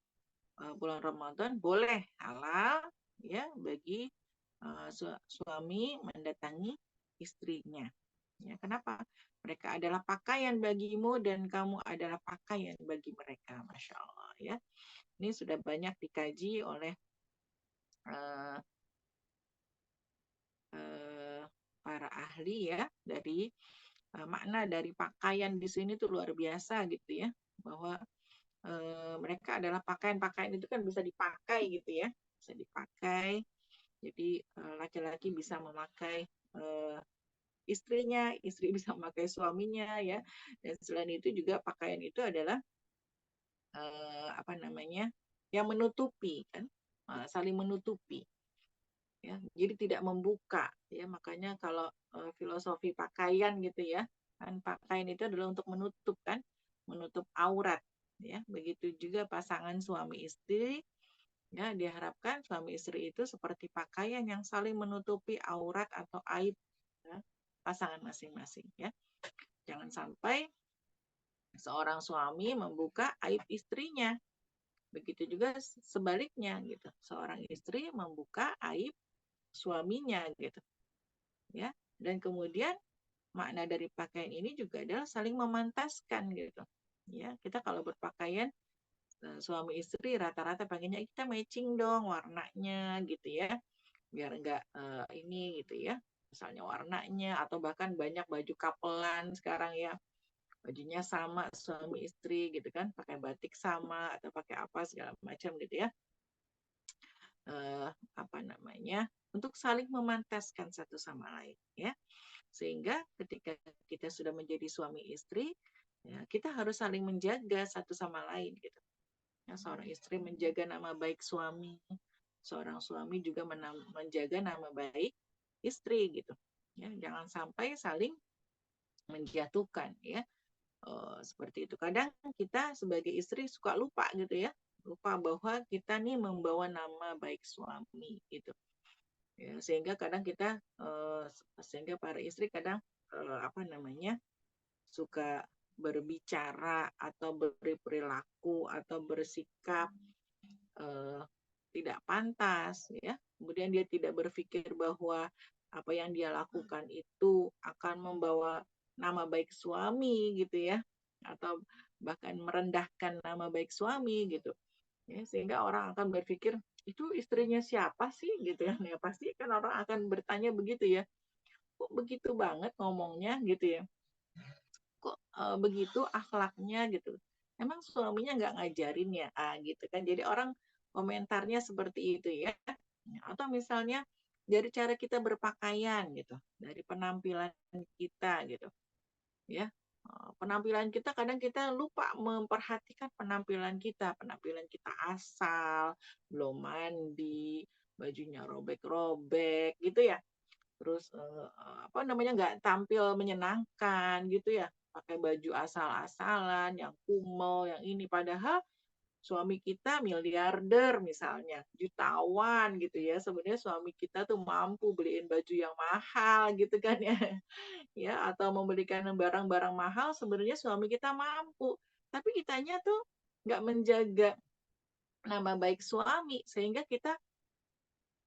bulan Ramadan boleh halal ya bagi suami mendatangi istrinya ya. Kenapa? Mereka adalah pakaian bagimu dan kamu adalah pakaian bagi mereka. Masya Allah ya. Ini sudah banyak dikaji oleh para ahli ya, dari makna dari pakaian di sini tuh luar biasa gitu ya, bahwa mereka adalah pakaian itu kan bisa dipakai gitu ya, bisa dipakai. Jadi laki-laki bisa memakai istrinya, istri bisa memakai suaminya ya. Dan selain itu juga pakaian itu adalah yang menutupi kan, saling menutupi ya, jadi tidak membuka ya. Makanya kalau filosofi pakaian gitu ya, kan pakaian itu adalah untuk menutup kan, menutup aurat ya. Begitu juga pasangan suami istri ya, diharapkan suami istri itu seperti pakaian yang saling menutupi aurat atau aib ya, pasangan masing-masing ya. Jangan sampai seorang suami membuka aib istrinya. Begitu juga sebaliknya gitu. Seorang istri membuka aib suaminya gitu. Ya. Dan kemudian makna dari pakaian ini juga adalah saling memantaskan gitu. Ya, kita kalau berpakaian suami istri rata-rata pengennya kita matching dong warnanya gitu ya. Biar enggak ini gitu ya. Misalnya warnanya atau bahkan banyak baju kapelan sekarang ya. Bajunya sama suami istri gitu kan, pakai batik sama atau pakai apa segala macam gitu ya. Untuk saling memantaskan satu sama lain ya. Sehingga ketika kita sudah menjadi suami istri ya, kita harus saling menjaga satu sama lain gitu ya. Seorang istri menjaga nama baik suami, seorang suami juga menjaga nama baik istri gitu ya. Jangan sampai saling menjatuhkan ya. Seperti itu. Kadang kita sebagai istri suka lupa gitu ya, lupa bahwa kita nih membawa nama baik suami gitu ya. Sehingga kadang kita sehingga para istri kadang suka berbicara atau berperilaku atau bersikap tidak pantas ya. Kemudian dia tidak berpikir bahwa apa yang dia lakukan itu akan membawa nama baik suami gitu ya, atau bahkan merendahkan nama baik suami gitu ya. Sehingga orang akan berpikir itu istrinya siapa sih gitu ya. Ya pasti kan orang akan bertanya begitu ya, kok begitu banget ngomongnya gitu ya, kok begitu akhlaknya gitu, emang suaminya nggak ngajarin ya gitu kan. Jadi orang komentarnya seperti itu ya. Atau misalnya dari cara kita berpakaian gitu, dari penampilan kita gitu ya. Penampilan kita kadang kita lupa memperhatikan penampilan kita asal, belum mandi, bajunya robek-robek gitu ya. Terus nggak tampil menyenangkan gitu ya, pakai baju asal-asalan yang kumel yang ini, padahal suami kita miliarder misalnya, jutawan gitu ya. Sebenarnya suami kita tuh mampu beliin baju yang mahal gitu kan ya. Ya, atau membelikan barang-barang mahal sebenarnya suami kita mampu. Tapi kitanya tuh nggak menjaga nama baik suami sehingga kita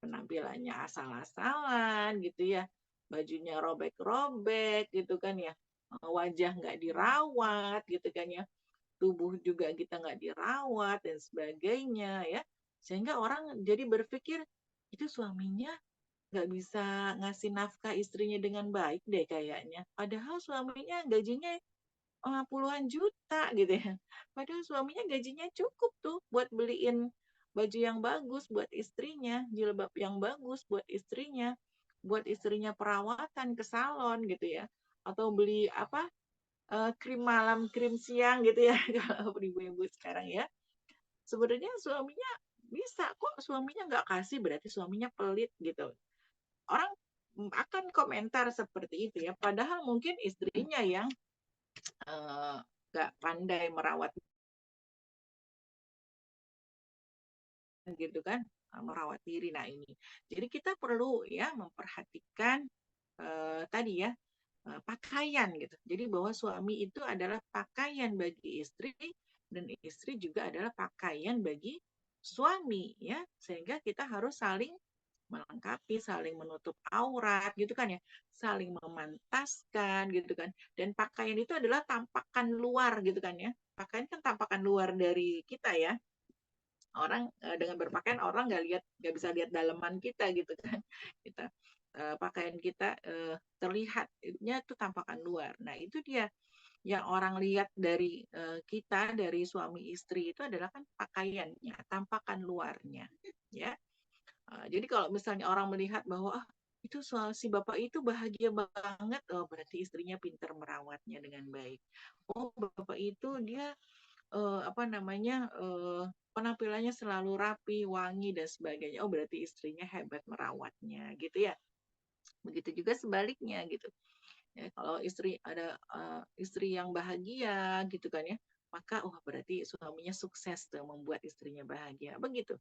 penampilannya asal-asalan gitu ya, bajunya robek-robek gitu kan ya, wajah nggak dirawat gitu kan ya, tubuh juga kita nggak dirawat dan sebagainya ya, sehingga orang jadi berpikir itu suaminya nggak bisa ngasih nafkah istrinya dengan baik deh kayaknya, padahal suaminya gajinya puluhan juta gitu ya. Padahal suaminya gajinya cukup tuh buat beliin baju yang bagus buat istrinya, jilbab yang bagus buat istrinya perawatan ke salon gitu ya. Atau beli apa krim malam, krim siang gitu ya kalau ibu-ibu sekarang ya. Sebenarnya suaminya bisa kok, suaminya nggak kasih berarti suaminya pelit gitu. Orang akan komentar seperti itu ya. Padahal mungkin istrinya yang nggak pandai merawat gitu kan, merawat diri. Nah ini, jadi kita perlu ya memperhatikan tadi ya pakaian gitu. Jadi bahwa suami itu adalah pakaian bagi istri dan istri juga adalah pakaian bagi suami ya, sehingga kita harus saling melengkapi, saling menutup aurat gitu kan ya, saling memantaskan gitu kan. Dan pakaian itu adalah tampakan luar gitu kan ya. Pakaian kan tampakan luar dari kita ya. Orang dengan berpakaian orang nggak bisa lihat daleman kita gitu kan. Kita pakaian kita terlihatnya itu tampakan luar. Nah itu dia yang orang lihat dari kita, dari suami istri itu adalah kan pakaiannya, tampakan luarnya ya. Jadi kalau misalnya orang melihat bahwa itu si bapak itu bahagia banget, oh berarti istrinya pintar merawatnya dengan baik. Oh bapak itu dia apa namanya penampilannya selalu rapi, wangi dan sebagainya. Oh berarti istrinya hebat merawatnya gitu ya. Begitu juga sebaliknya gitu. Ya, kalau istri ada istri yang bahagia gitu kan ya, maka berarti suaminya sukses tuh membuat istrinya bahagia. Begitu.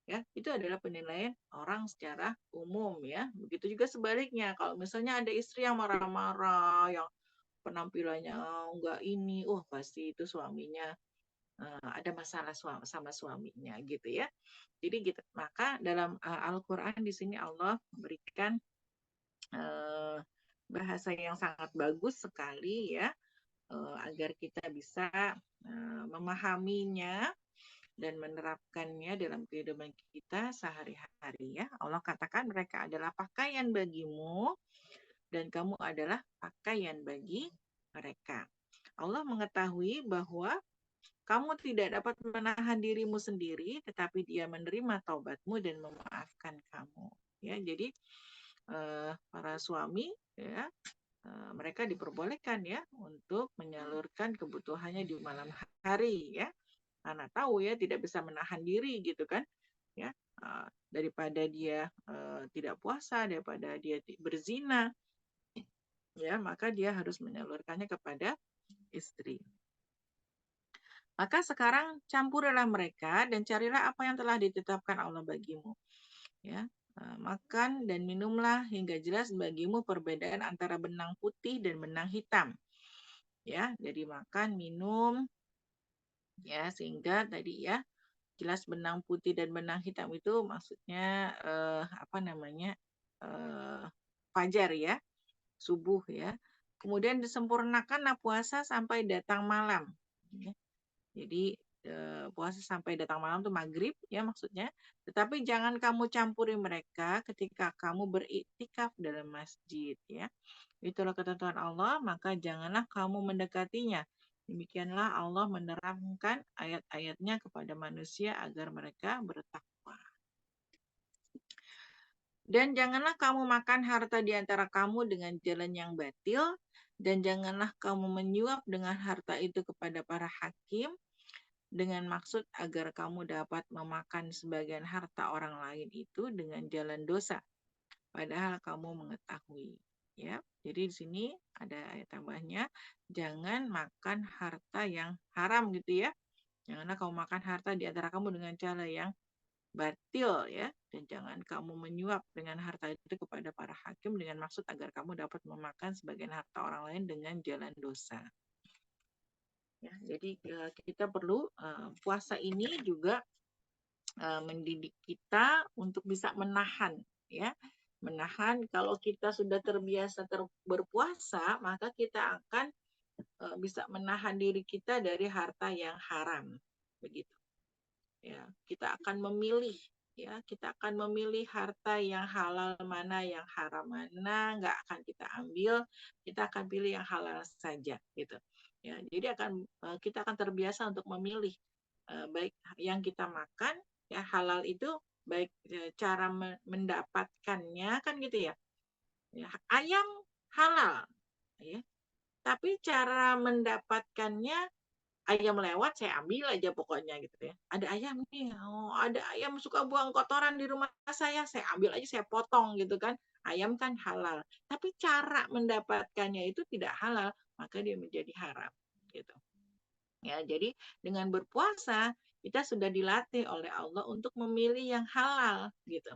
Ya, itu adalah penilaian orang secara umum ya. Begitu juga sebaliknya. Kalau misalnya ada istri yang marah-marah, yang penampilannya enggak ini, pasti itu suaminya ada masalah sama suaminya gitu ya. Jadi gitu. Maka dalam Al-Qur'an di sini Allah memberikan bahasa yang sangat bagus sekali ya agar kita bisa memahaminya dan menerapkannya dalam kehidupan kita sehari-hari ya. Allah katakan mereka adalah pakaian bagimu dan kamu adalah pakaian bagi mereka. Allah mengetahui bahwa kamu tidak dapat menahan dirimu sendiri, tetapi Dia menerima taubatmu dan memaafkan kamu. Ya, jadi para suami ya mereka diperbolehkan ya untuk menyalurkan kebutuhannya di malam hari ya, karena tahu ya tidak bisa menahan diri gitu kan ya, daripada dia tidak puasa, daripada dia berzina ya, maka dia harus menyalurkannya kepada istri. Maka sekarang campurilah mereka dan carilah apa yang telah ditetapkan Allah bagimu. Ya, makan dan minumlah hingga jelas bagimu perbedaan antara benang putih dan benang hitam. Ya, jadi makan, minum, ya sehingga tadi ya jelas benang putih dan benang hitam itu maksudnya apa namanya fajar ya, subuh ya. Kemudian disempurnakanlah puasa sampai datang malam. Ya. Jadi puasa sampai datang malam itu maghrib ya maksudnya. Tetapi jangan kamu campuri mereka ketika kamu beriktikaf dalam masjid ya. Itulah ketentuan Allah, maka janganlah kamu mendekatinya. Demikianlah Allah menerangkan ayat-ayatnya kepada manusia agar mereka bertakwa. Dan janganlah kamu makan harta di antara kamu dengan jalan yang batil, dan janganlah kamu menyuap dengan harta itu kepada para hakim, dengan maksud agar kamu dapat memakan sebagian harta orang lain itu dengan jalan dosa, padahal kamu mengetahui. Ya, jadi di sini ada ayat tambahnya, jangan makan harta yang haram gitu ya. Janganlah kamu makan harta di antara kamu dengan cara yang batil ya, dan jangan kamu menyuap dengan harta itu kepada para hakim dengan maksud agar kamu dapat memakan sebagian harta orang lain dengan jalan dosa. Ya, jadi kita perlu puasa ini juga mendidik kita untuk bisa menahan ya. Menahan, kalau kita sudah terbiasa berpuasa, maka kita akan bisa menahan diri kita dari harta yang haram. Begitu. Ya, kita akan memilih ya, kita akan memilih harta yang halal mana, yang haram mana, nggak akan kita ambil, kita akan pilih yang halal saja gitu. Ya, jadi kita akan terbiasa untuk memilih baik yang kita makan ya, halal itu baik cara mendapatkannya kan gitu ya. Ya, ayam halal ya, tapi cara mendapatkannya ayam lewat saya ambil aja pokoknya gitu ya. Ada ayam nih, ada ayam suka buang kotoran di rumah saya ambil aja, saya potong gitu kan. Ayam kan halal, tapi cara mendapatkannya itu tidak halal, maka dia menjadi haram gitu. Ya, jadi dengan berpuasa kita sudah dilatih oleh Allah untuk memilih yang halal gitu.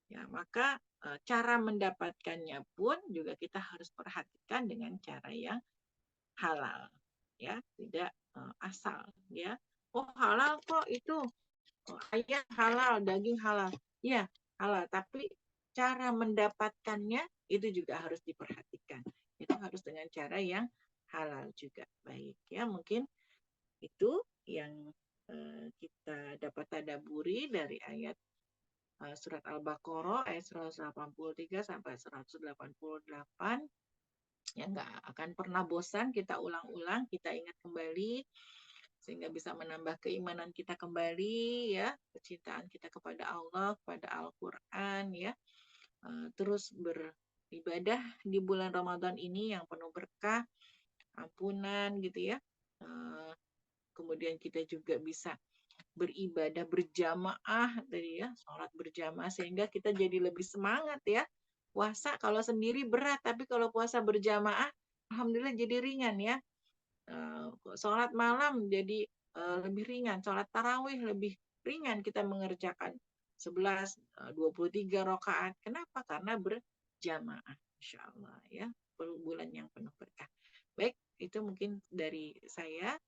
Ya, maka cara mendapatkannya pun juga kita harus perhatikan dengan cara yang halal ya, tidak asal ya. Oh halal kok itu, ayam halal, daging halal. Ya, halal, tapi cara mendapatkannya itu juga harus diperhatikan. Itu harus dengan cara yang halal juga. Baik ya, mungkin itu yang kita dapat tadaburi dari ayat surat Al-Baqarah ayat 183 sampai 188. Ya, nggak akan pernah bosan kita ulang-ulang, kita ingat kembali sehingga bisa menambah keimanan kita kembali ya, kecintaan kita kepada Allah, kepada Al-Qur'an ya. Terus beribadah di bulan Ramadan ini yang penuh berkah, ampunan gitu ya. Kemudian kita juga bisa beribadah berjamaah tadi ya, sholat berjamaah sehingga kita jadi lebih semangat ya. Puasa kalau sendiri berat, tapi kalau puasa berjamaah, alhamdulillah jadi ringan ya. Sholat malam jadi lebih ringan, sholat tarawih lebih ringan kita mengerjakan 11, 23 rakaat. Kenapa? Karena berjamaah, insya Allah ya. Bulan yang penuh berkah. Baik, itu mungkin dari saya.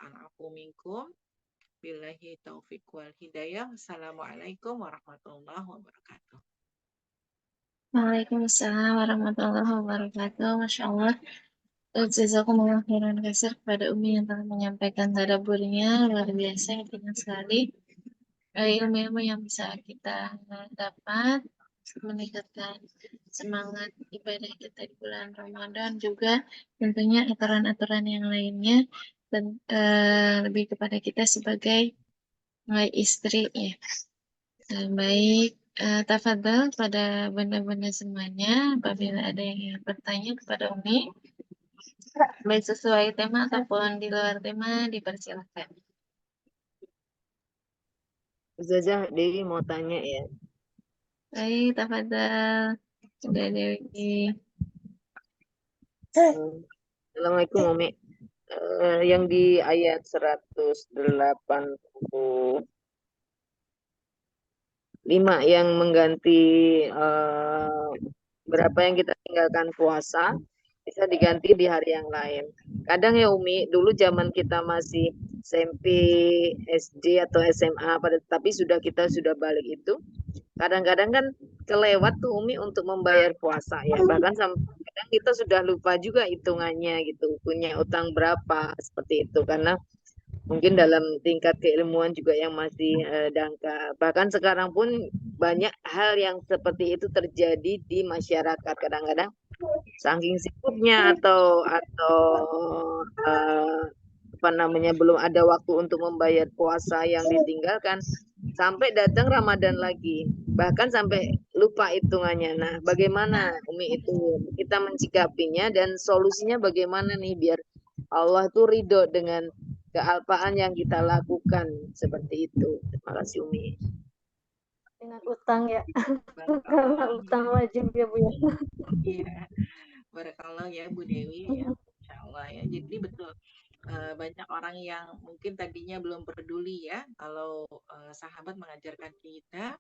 Al-afu minkum. Billahi taufiq wal hidayah. Assalamualaikum warahmatullahi wabarakatuh. Waalaikumsalam warahmatullahi wabarakatuh. Masya Allah. Jazakumullah khairan katsir kepada Umi yang telah menyampaikan tadaburnya. Luar biasa, intinya sekali. Ilmu-ilmu yang bisa kita dapat meningkatkan semangat ibadah kita di bulan Ramadan, juga tentunya aturan-aturan yang lainnya, dan lebih kepada kita sebagai istri ya. Baik, tafadhol pada bunda-bunda semuanya, apabila ada yang ingin bertanya kepada Umi, baik sesuai tema ataupun di luar tema, dipersilakan. Ustazah Dewi mau tanya ya. Baik, tafadhol. Sudah Dewi. Assalamualaikum Umi. Yang di ayat 185 yang mengganti berapa yang kita tinggalkan puasa bisa diganti di hari yang lain. Kadang ya Umi, dulu zaman kita masih SMP, SD atau SMA, tapi kita sudah balik itu, kadang-kadang kan kelewat tuh Umi untuk membayar puasa ya. Bahkan kadang kita sudah lupa juga hitungannya gitu, punya utang berapa seperti itu, karena mungkin dalam tingkat keilmuan juga yang masih dangkal. Bahkan sekarang pun banyak hal yang seperti itu terjadi di masyarakat. Kadang-kadang saking sibuknya atau belum ada waktu untuk membayar puasa yang ditinggalkan, sampai datang Ramadan lagi, bahkan sampai lupa hitungannya. Nah, bagaimana Umi itu kita mencikapinya dan solusinya bagaimana nih biar Allah tuh ridho dengan kealpaan yang kita lakukan seperti itu. Terima kasih Umi. Dengan utang ya. Karena Barakallah. utang wajib ya Bu ya. Iya. Barakallah ya Bu Dewi ya. Insya Allah ya. Jadi betul. banyak orang yang mungkin tadinya belum peduli ya kalau sahabat mengajarkan kita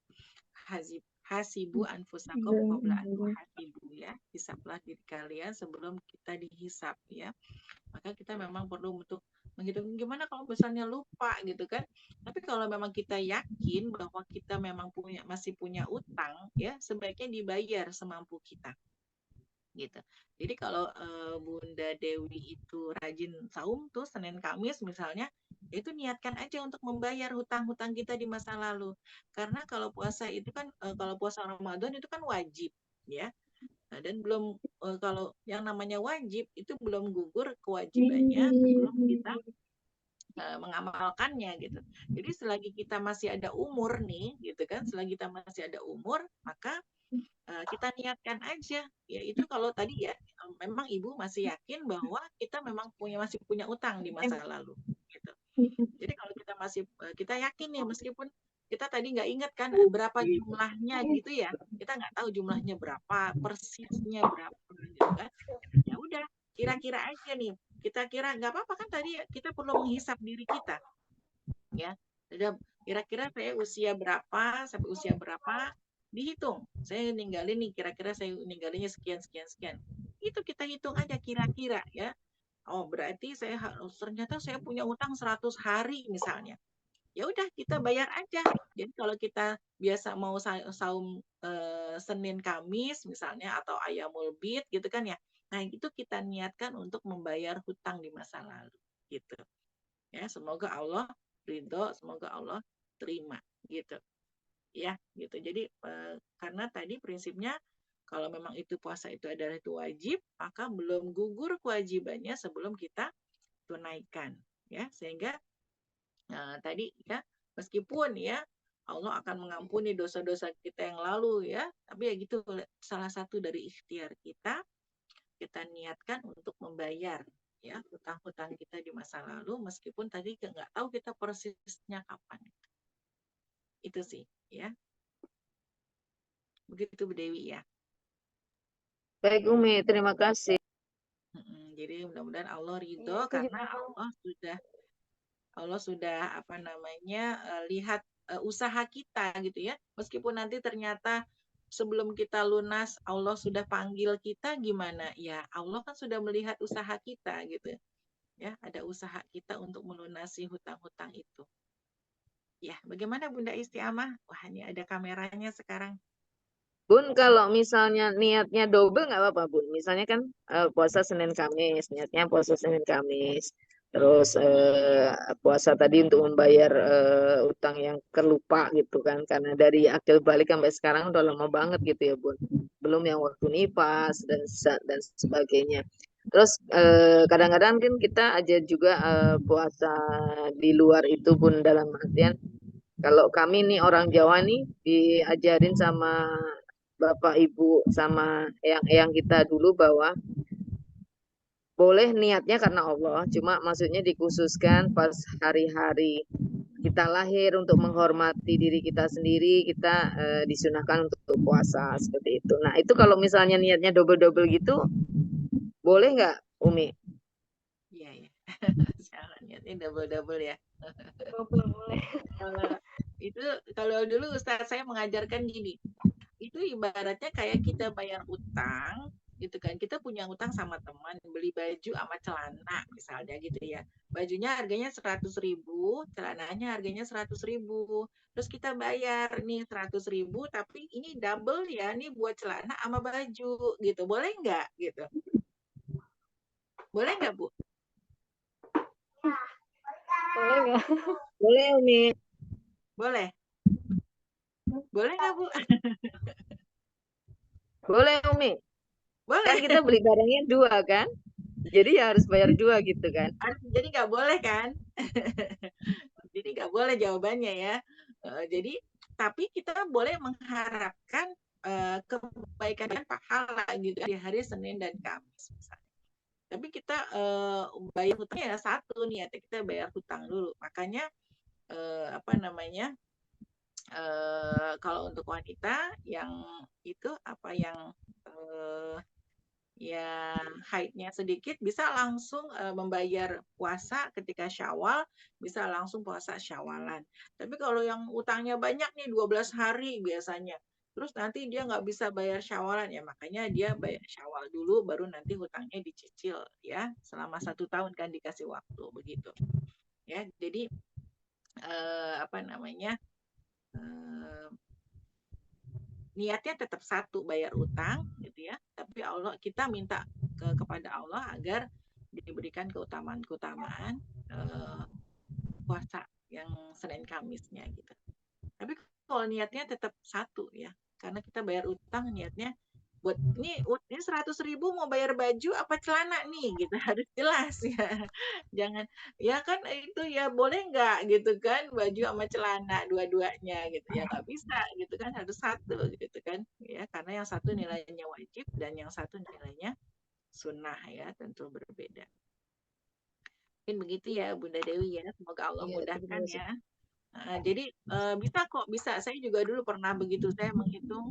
hasibu anfusakum qabla an tuhasibu ya, hisaplah diri kalian sebelum kita dihisap ya. Maka kita memang perlu untuk menghitung gimana kalau misalnya lupa gitu kan. Tapi kalau memang kita yakin bahwa kita memang masih punya utang ya, sebaiknya dibayar semampu kita gitu. Jadi kalau Bunda Dewi itu rajin saum tuh Senin Kamis misalnya, itu niatkan aja untuk membayar hutang-hutang kita di masa lalu. Karena kalau puasa itu kan kalau puasa Ramadan itu kan wajib ya. Nah, dan belum kalau yang namanya wajib itu belum gugur kewajibannya sebelum kita mengamalkannya gitu. Jadi selagi kita masih ada umur nih gitu kan, selagi kita masih ada umur, maka kita niatkan aja. Ya itu kalau tadi ya memang ibu masih yakin bahwa kita memang masih punya utang di masa lalu gitu. Jadi kalau kita masih kita yakin nih meskipun kita tadi nggak ingat kan berapa jumlahnya gitu ya, kita nggak tahu jumlahnya berapa, persisnya berapa gitu kan. Ya udah, kira-kira aja nih. Kita kira nggak apa-apa kan tadi kita perlu menghisap diri kita ya. Udah kira-kira saya usia berapa sampai usia berapa dihitung. Saya ninggalin nih kira-kira saya ninggalinnya sekian sekian sekian. Itu kita hitung aja kira-kira ya. Oh, berarti saya ternyata saya punya utang 100 hari misalnya. Ya udah kita bayar aja. Jadi kalau kita biasa mau saum Senin Kamis misalnya atau Ayamul Bid gitu kan ya. Nah, itu kita niatkan untuk membayar hutang di masa lalu gitu. Ya, semoga Allah ridho, semoga Allah terima gitu. Ya, gitu. Jadi karena tadi prinsipnya kalau memang itu puasa itu adalah itu wajib, maka belum gugur kewajibannya sebelum kita tunaikan ya. Sehingga tadi ya meskipun ya Allah akan mengampuni dosa-dosa kita yang lalu ya, tapi ya gitu salah satu dari ikhtiar kita niatkan untuk membayar ya hutang-hutang kita di masa lalu meskipun tadi nggak tahu kita persisnya kapan. Itu sih ya. Begitu Bu Dewi ya. Baik Umi, terima kasih. Jadi mudah-mudahan Allah ridho Iya, itu karena juga Allah sudah apa namanya lihat usaha kita gitu ya. Meskipun nanti ternyata sebelum kita lunas Allah sudah panggil kita gimana? Ya Allah kan sudah melihat usaha kita gitu. Ya, ada usaha kita untuk melunasi hutang-hutang itu. Ya, bagaimana Bunda Istiamah? Wah, ini ada kameranya sekarang. Bun, kalau misalnya niatnya double nggak apa-apa Bun. Misalnya kan puasa Senin Kamis, niatnya puasa Senin Kamis. Terus puasa tadi untuk membayar utang yang terlupa gitu kan. Karena dari akil balik sampai sekarang udah lama banget gitu ya Bun. Belum yang waktu nifas dan sebagainya. Terus kadang-kadang kan kita aja juga puasa di luar itu Bun, dalam artian kalau kami nih orang Jawa nih diajarin sama Bapak Ibu sama eyang-eyang kita dulu bahwa boleh niatnya karena Allah, cuma maksudnya dikhususkan pas hari-hari kita lahir untuk menghormati diri kita sendiri, kita disunahkan untuk puasa seperti itu. Nah itu kalau misalnya niatnya double-double gitu, boleh nggak Umi? Iya, ya. Niatnya double-double ya. boleh. Kalau dulu Ustaz saya mengajarkan gini, itu ibaratnya kayak kita bayar utang gitu kan, kita punya utang sama teman beli baju sama celana misalnya gitu ya, bajunya harganya 100.000, celananya harganya 100.000, terus kita bayar nih 100.000 tapi ini double ya nih buat celana sama baju gitu, boleh nggak gitu, boleh nggak Bu? Boleh nggak? Boleh Umi. Boleh nggak Bu? Boleh Umi. Boleh. Kan kita beli barangnya dua kan, jadi ya harus bayar dua gitu kan. Jadi nggak boleh kan? Jadi nggak boleh jawabannya ya. Jadi tapi kita boleh mengharapkan kebaikan dan pahala gitu di hari Senin dan Kamis misalnya. Tapi kita bayar hutangnya ya satu niatnya kita bayar hutang dulu. Makanya apa namanya? Kalau untuk wanita yang itu apa yang haidnya sedikit bisa langsung membayar puasa ketika Syawal, bisa langsung puasa Syawalan. Tapi kalau yang utangnya banyak nih 12 hari biasanya, terus nanti dia nggak bisa bayar Syawalan, ya makanya dia bayar Syawal dulu, baru nanti hutangnya dicicil ya selama 1 tahun kan dikasih waktu begitu ya. Jadi apa namanya, niatnya tetap satu, bayar utang gitu ya, tapi kita minta kepada Allah agar diberikan keutamaan puasa yang Senin Kamisnya gitu. Tapi kalau niatnya tetap satu ya, karena kita bayar utang niatnya buat ini 100.000 mau bayar baju apa celana nih gitu, harus jelas ya. Jangan ya kan itu ya boleh nggak gitu kan, baju sama celana dua-duanya gitu ya, nggak bisa gitu kan, harus satu gitu kan ya, karena yang satu nilainya wajib dan yang satu nilainya sunnah ya, tentu berbeda. Mungkin begitu ya Bunda Dewi ya, semoga Allah Iya, terima mudahkan kasih. ya. Jadi bisa kok, bisa. Saya juga dulu pernah begitu, saya menghitung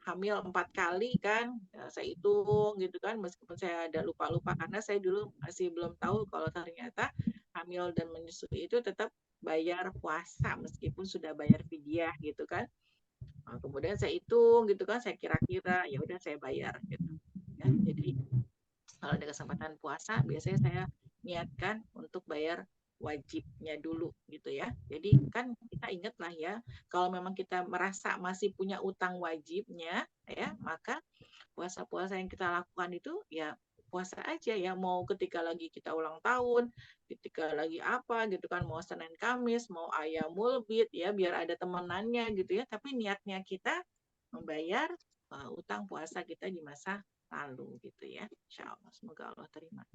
hamil 4 kali kan, saya hitung gitu kan, meskipun saya ada lupa-lupa karena saya dulu masih belum tahu kalau ternyata hamil dan menyusui itu tetap bayar puasa meskipun sudah bayar fidyah gitu kan. Kemudian saya hitung gitu kan, saya kira-kira ya udah saya bayar gitu. Ya, jadi kalau ada kesempatan puasa biasanya saya niatkan untuk bayar wajibnya dulu gitu ya. Jadi kan kita ingat lah ya, kalau memang kita merasa masih punya utang wajibnya ya, maka puasa-puasa yang kita lakukan itu ya puasa aja ya, mau ketika lagi kita ulang tahun, ketika lagi apa gitu kan, mau Senin Kamis, mau Ayamul Bid ya, biar ada temenannya gitu ya, tapi niatnya kita membayar utang puasa kita di masa lalu gitu ya. Insya Allah, semoga Allah terima.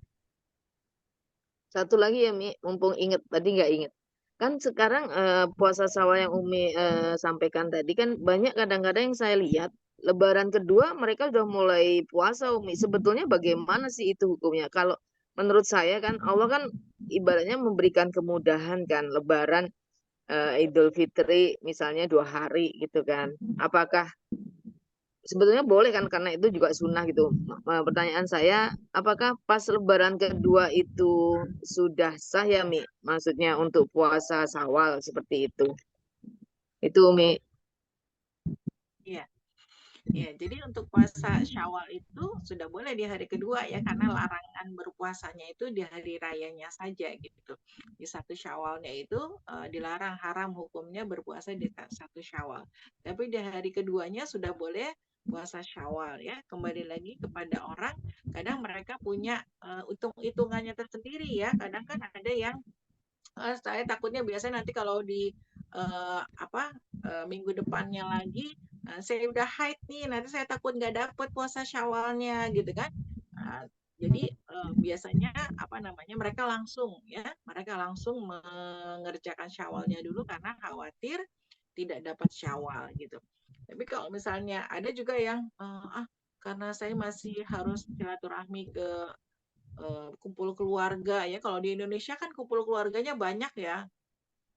Satu lagi ya Mi, mumpung inget tadi nggak inget. Kan sekarang puasa Syawal yang Umi sampaikan tadi kan banyak kadang-kadang yang saya lihat Lebaran kedua mereka udah mulai puasa Umi. Sebetulnya bagaimana sih itu hukumnya? Kalau menurut saya kan Allah kan ibaratnya memberikan kemudahan kan Lebaran Idul Fitri misalnya 2 hari gitu kan. Apakah sebetulnya boleh kan karena itu juga sunnah gitu. Pertanyaan saya, apakah pas Lebaran kedua itu sudah sah ya Mi? Maksudnya untuk puasa Syawal seperti itu. Itu Mi. Iya. Ya, jadi untuk puasa Syawal itu sudah boleh di hari kedua ya, karena larangan berpuasanya itu di hari rayanya saja gitu. Di 1 Syawalnya itu dilarang, haram hukumnya berpuasa di 1 Syawal. Tapi di hari keduanya sudah boleh puasa Syawal ya. Kembali lagi kepada orang, kadang mereka punya hitung-hitungannya tersendiri ya. Kadang kan ada yang saya takutnya biasanya nanti kalau di minggu depannya lagi saya udah haid nih, nanti saya takut nggak dapet puasa Syawalnya gitu kan. Nah, jadi biasanya mereka langsung mengerjakan Syawalnya dulu karena khawatir tidak dapat Syawal gitu. Tapi kalau misalnya ada juga yang karena saya masih harus silaturahmi ke kumpul keluarga ya. Kalau di Indonesia kan kumpul keluarganya banyak ya.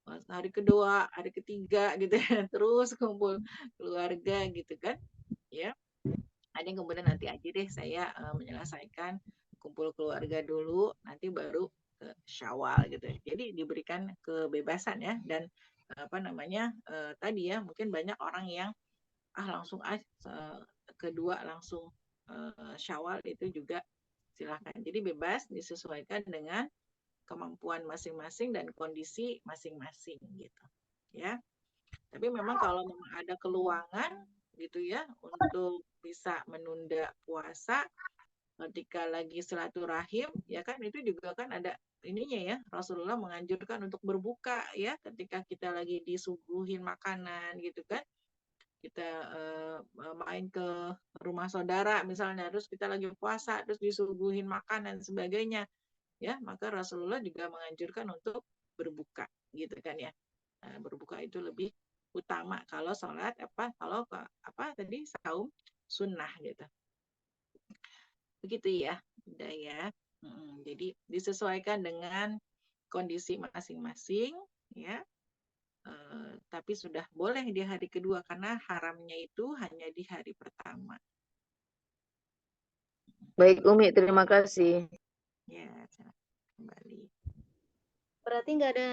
Hari kedua, hari ketiga gitu ya, terus kumpul keluarga gitu kan. Ya, ada yang kemudian nanti aja deh saya menyelesaikan kumpul keluarga dulu, nanti baru ke Syawal gitu. Jadi diberikan kebebasan ya, dan tadi ya mungkin banyak orang yang langsung kedua langsung Syawal, itu juga silahkan. Jadi bebas, disesuaikan dengan kemampuan masing-masing dan kondisi masing-masing gitu ya. Tapi memang kalau memang ada keluangan gitu ya untuk bisa menunda puasa ketika lagi silaturahim ya kan, itu juga kan ada ininya ya, Rasulullah menganjurkan untuk berbuka ya ketika kita lagi disuguhin makanan gitu kan, kita main ke rumah saudara misalnya, terus kita lagi puasa terus disuguhin makan dan sebagainya ya, maka Rasulullah juga menganjurkan untuk berbuka gitu kan ya. Nah, berbuka itu lebih utama kalau sholat kalau tadi saum sunnah gitu. Begitu ya, udah ya. Jadi disesuaikan dengan kondisi masing-masing ya. Tapi sudah boleh di hari kedua karena haramnya itu hanya di hari pertama. Baik Umi, terima kasih. Ya, kembali. Berarti nggak ada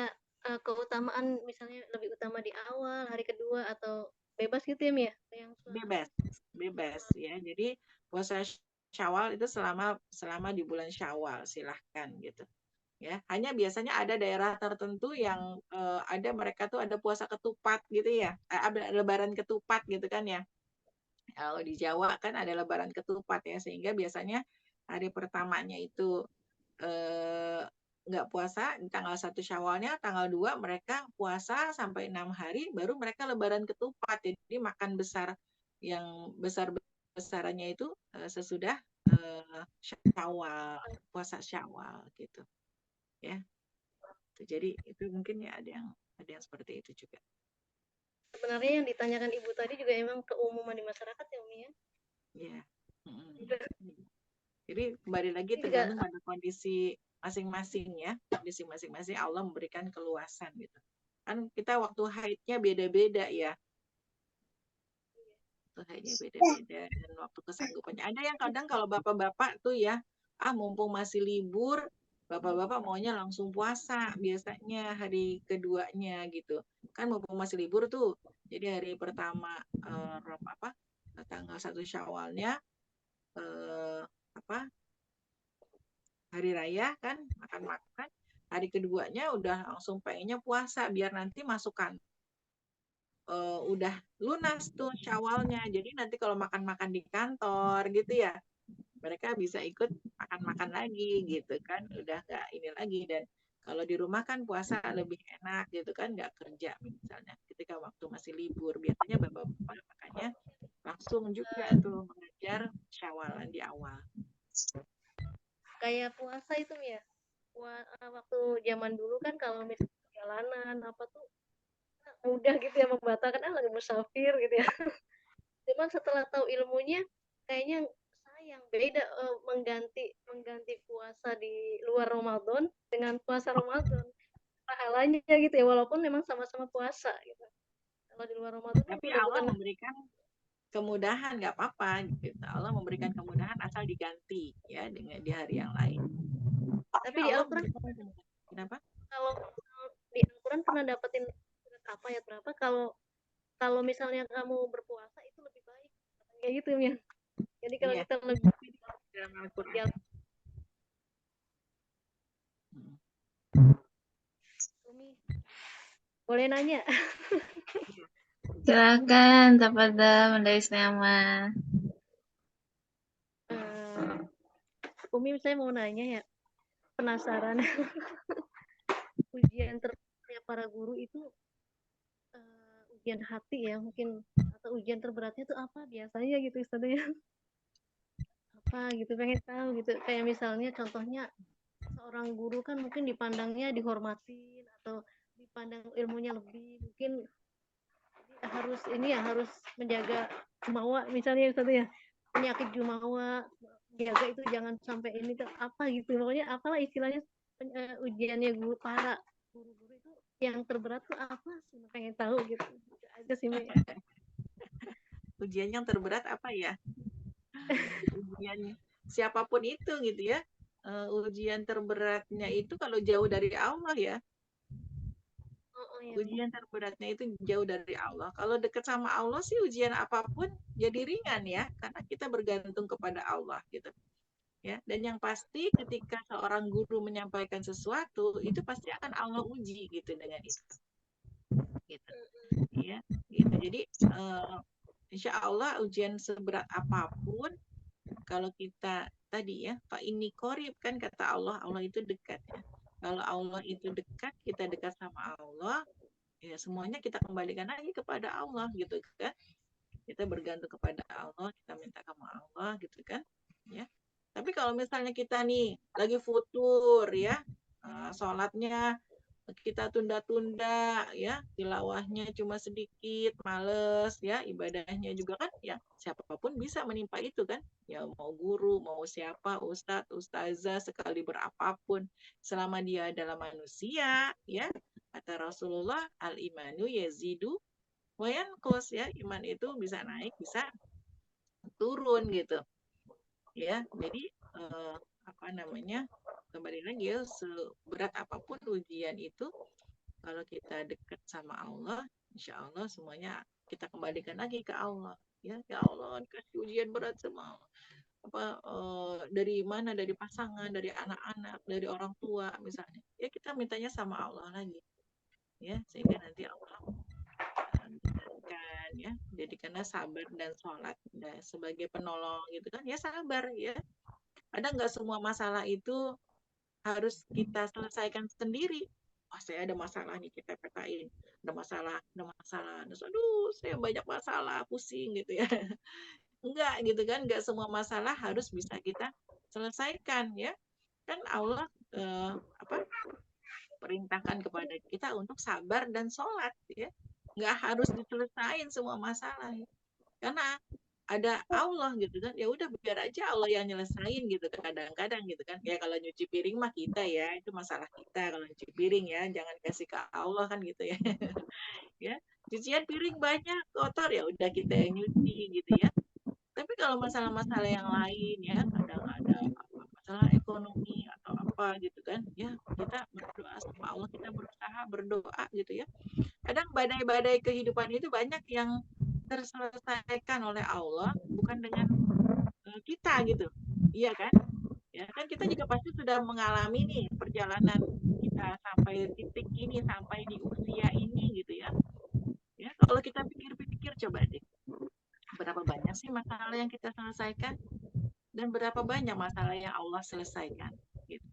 keutamaan misalnya lebih utama di awal, hari kedua atau bebas gitu ya Mi ya? Bebas, bebas ya. Jadi puasa Syawal itu selama di bulan Syawal, silahkan gitu. Ya, hanya biasanya ada daerah tertentu yang ada mereka tuh ada puasa ketupat gitu ya, ada lebaran ketupat gitu kan ya. Kalau di Jawa kan ada lebaran ketupat ya, sehingga biasanya hari pertamanya itu eh, nggak puasa, di tanggal 1 Syawalnya, tanggal 2 mereka puasa sampai 6 hari, baru mereka lebaran ketupat. Jadi makan besar yang besar-besarannya itu sesudah Syawal, puasa Syawal gitu ya. Jadi itu mungkin ya ada yang seperti itu juga. Sebenarnya yang ditanyakan Ibu tadi juga emang keumuman di masyarakat ya Umi ya? Ya. Jadi kembali lagi Ini juga tergantung pada kondisi masing-masing ya. Kondisi masing-masing Allah memberikan keluasan gitu. Kan kita waktu haidnya beda-beda ya. Waktu haidnya beda-beda dan waktu kesanggupannya. Ada yang kadang kalau bapak-bapak tuh ya, mumpung masih libur, bapak-bapak maunya langsung puasa biasanya hari keduanya gitu. Kan mumpung masih libur tuh. Jadi hari pertama tanggal 1 Syawalnya hari raya kan makan-makan, hari keduanya udah langsung pengennya puasa biar nanti masukkan udah lunas tuh Syawalnya. Jadi nanti kalau makan-makan di kantor gitu ya, mereka bisa ikut makan-makan lagi gitu kan, udah nggak ini lagi. Dan kalau di rumah kan puasa lebih enak gitu kan, nggak kerja misalnya ketika waktu masih libur, biasanya bapak-bapak makanya langsung juga tuh mengejar Syawalan di awal. kayak puasa itu Mi ya. Waktu zaman dulu kan kalau misalnya perjalanan apa tuh mudah gitu ya membatalkan lagi musafir gitu ya. Cuman setelah tahu ilmunya kayaknya sayang beda mengganti puasa di luar Ramadan dengan puasa Ramadan pahalanya gitu ya walaupun memang sama-sama puasa gitu. Kalau di luar Ramadan kan Tapi udah Allah bukan. memberikan kemudahan, nggak apa-apa gitu. Allah memberikan kemudahan asal diganti ya dengan di hari yang lain. Tapi Ya di Allah Al-Quran memberikan kemudahan. Kenapa? kalau di Al-Quran pernah dapetin surat apa ayat berapa kalau misalnya kamu berpuasa itu lebih baik kayak gitu ya. Jadi kalau Iya, kita lebih dalam Al-Quran. ya, boleh nanya. Silakan, tafadhal Mendais Nama. Umi saya mau nanya ya, penasaran. Ujian terberatnya para guru itu ujian hati ya mungkin, atau ujian terberatnya itu apa biasanya gitu istilahnya. Apa gitu pengen tahu gitu, kayak misalnya contohnya seorang guru kan mungkin dipandangnya dihormatin atau dipandang ilmunya lebih, mungkin harus ini ya harus menjaga jumawa misalnya ya, penyakit jumawa jaga itu jangan sampai ini tuh apa gitu, pokoknya apalah istilahnya ujiannya para guru-guru itu yang terberat tuh apa sih, pengen tahu gitu aja sih Mi. Ujian yang terberat apa ya? Ujian siapapun itu gitu ya. Ujian terberatnya itu kalau jauh dari Allah ya. Ya, Ujian terberatnya itu jauh dari Allah. Kalau dekat sama Allah sih ujian apapun jadi ringan ya, karena kita bergantung kepada Allah gitu. Ya, dan yang pasti ketika seorang guru menyampaikan sesuatu itu pasti akan Allah uji gitu dengan itu. Gitu. Ya, gitu. Jadi insya Allah ujian seberat apapun kalau kita tadi ya, Pak ini korib kan kata Allah, Allah itu dekat ya. Kalau Allah itu dekat, kita dekat sama Allah, ya semuanya kita kembalikan lagi kepada Allah gitu kan. Kita bergantung kepada Allah, kita minta sama Allah gitu kan. Ya. Tapi kalau misalnya kita nih lagi futur ya, sholatnya kita tunda-tunda ya, tilawahnya cuma sedikit, males ya, ibadahnya juga kan ya siapapun bisa menimpa itu kan. Ya mau guru, mau siapa, ustadz, ustazah, sekali berapapun selama dia adalah manusia ya. Kata Rasulullah, al-imanu yazidu wayan kos ya, iman itu bisa naik, bisa turun gitu. ya. Jadi apa namanya, kembali lagi ya, seberat apapun ujian itu, kalau kita dekat sama Allah, insya Allah semuanya kita kembalikan lagi ke Allah. Ya Allah, kasih ujian berat sama dari mana, dari pasangan, dari anak-anak, dari orang tua misalnya. Ya kita mintanya sama Allah lagi. Ya, sehingga nanti Allah jadikan ya, jadikanlah sabar dan sholat sebagai penolong gitu kan. Ya sabar ya. Ada nggak semua masalah itu harus kita selesaikan sendiri. Oh, saya ada masalah nih, kita petain. Ada masalah. Terus, aduh, saya banyak masalah, pusing gitu ya. Enggak gitu kan, enggak semua masalah harus bisa kita selesaikan ya. Kan Allah perintahkan kepada kita untuk sabar dan sholat ya. Enggak harus diselesaikan semua masalah ya. Karena ada Allah gitu kan, ya udah biar aja Allah yang nyelesain gitu kadang-kadang gitu kan. Ya kalau nyuci piring mah kita ya, itu masalah kita kalau nyuci piring ya, jangan kasih ke Allah kan gitu ya. Ya, cucian piring banyak kotor ya udah kita yang nyuci gitu ya. Tapi kalau masalah-masalah yang lain ya, kadang ada masalah ekonomi atau apa gitu kan, ya kita berdoa sama Allah, kita berusaha berdoa gitu ya. Kadang badai-badai kehidupan itu banyak yang terselesaikan oleh Allah, bukan dengan kita gitu. Iya kan? Ya kan kita juga pasti sudah mengalami nih perjalanan kita sampai titik ini, sampai di usia ini gitu ya. Ya, kalau kita pikir-pikir coba deh, berapa banyak sih masalah yang kita selesaikan dan berapa banyak masalah yang Allah selesaikan gitu.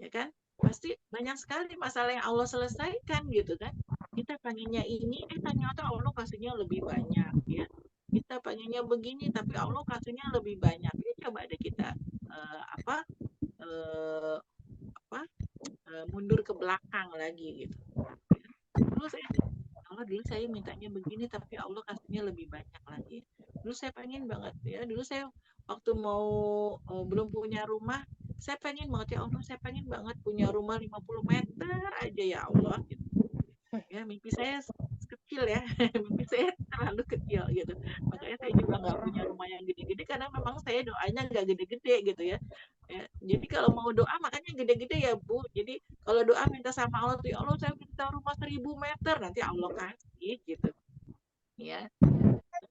Ya kan? Pasti banyak sekali masalah yang Allah selesaikan gitu kan. Kita pengennya ini, ternyata Allah kasihnya lebih banyak ya. Kita pengennya begini, tapi Allah kasihnya lebih banyak. Ya, coba deh kita mundur ke belakang lagi gitu. Dulu saya mintanya begini, tapi Allah kasihnya lebih banyak lagi. Dulu saya pengen banget ya. Dulu saya waktu mau belum punya rumah, saya pengen banget ya Allah, saya pengen banget punya rumah 50 meter aja ya Allah gitu. Ya mimpi saya kecil ya, mimpi saya terlalu kecil gitu. Makanya saya juga nggak punya rumah yang gede-gede karena memang saya doanya nggak gede-gede gitu ya. Ya, jadi kalau mau doa makanya gede-gede ya Bu. Jadi kalau doa minta sama Allah tuh, ya Allah saya minta rumah 1000 meter, nanti Allah kasih gitu. Ya.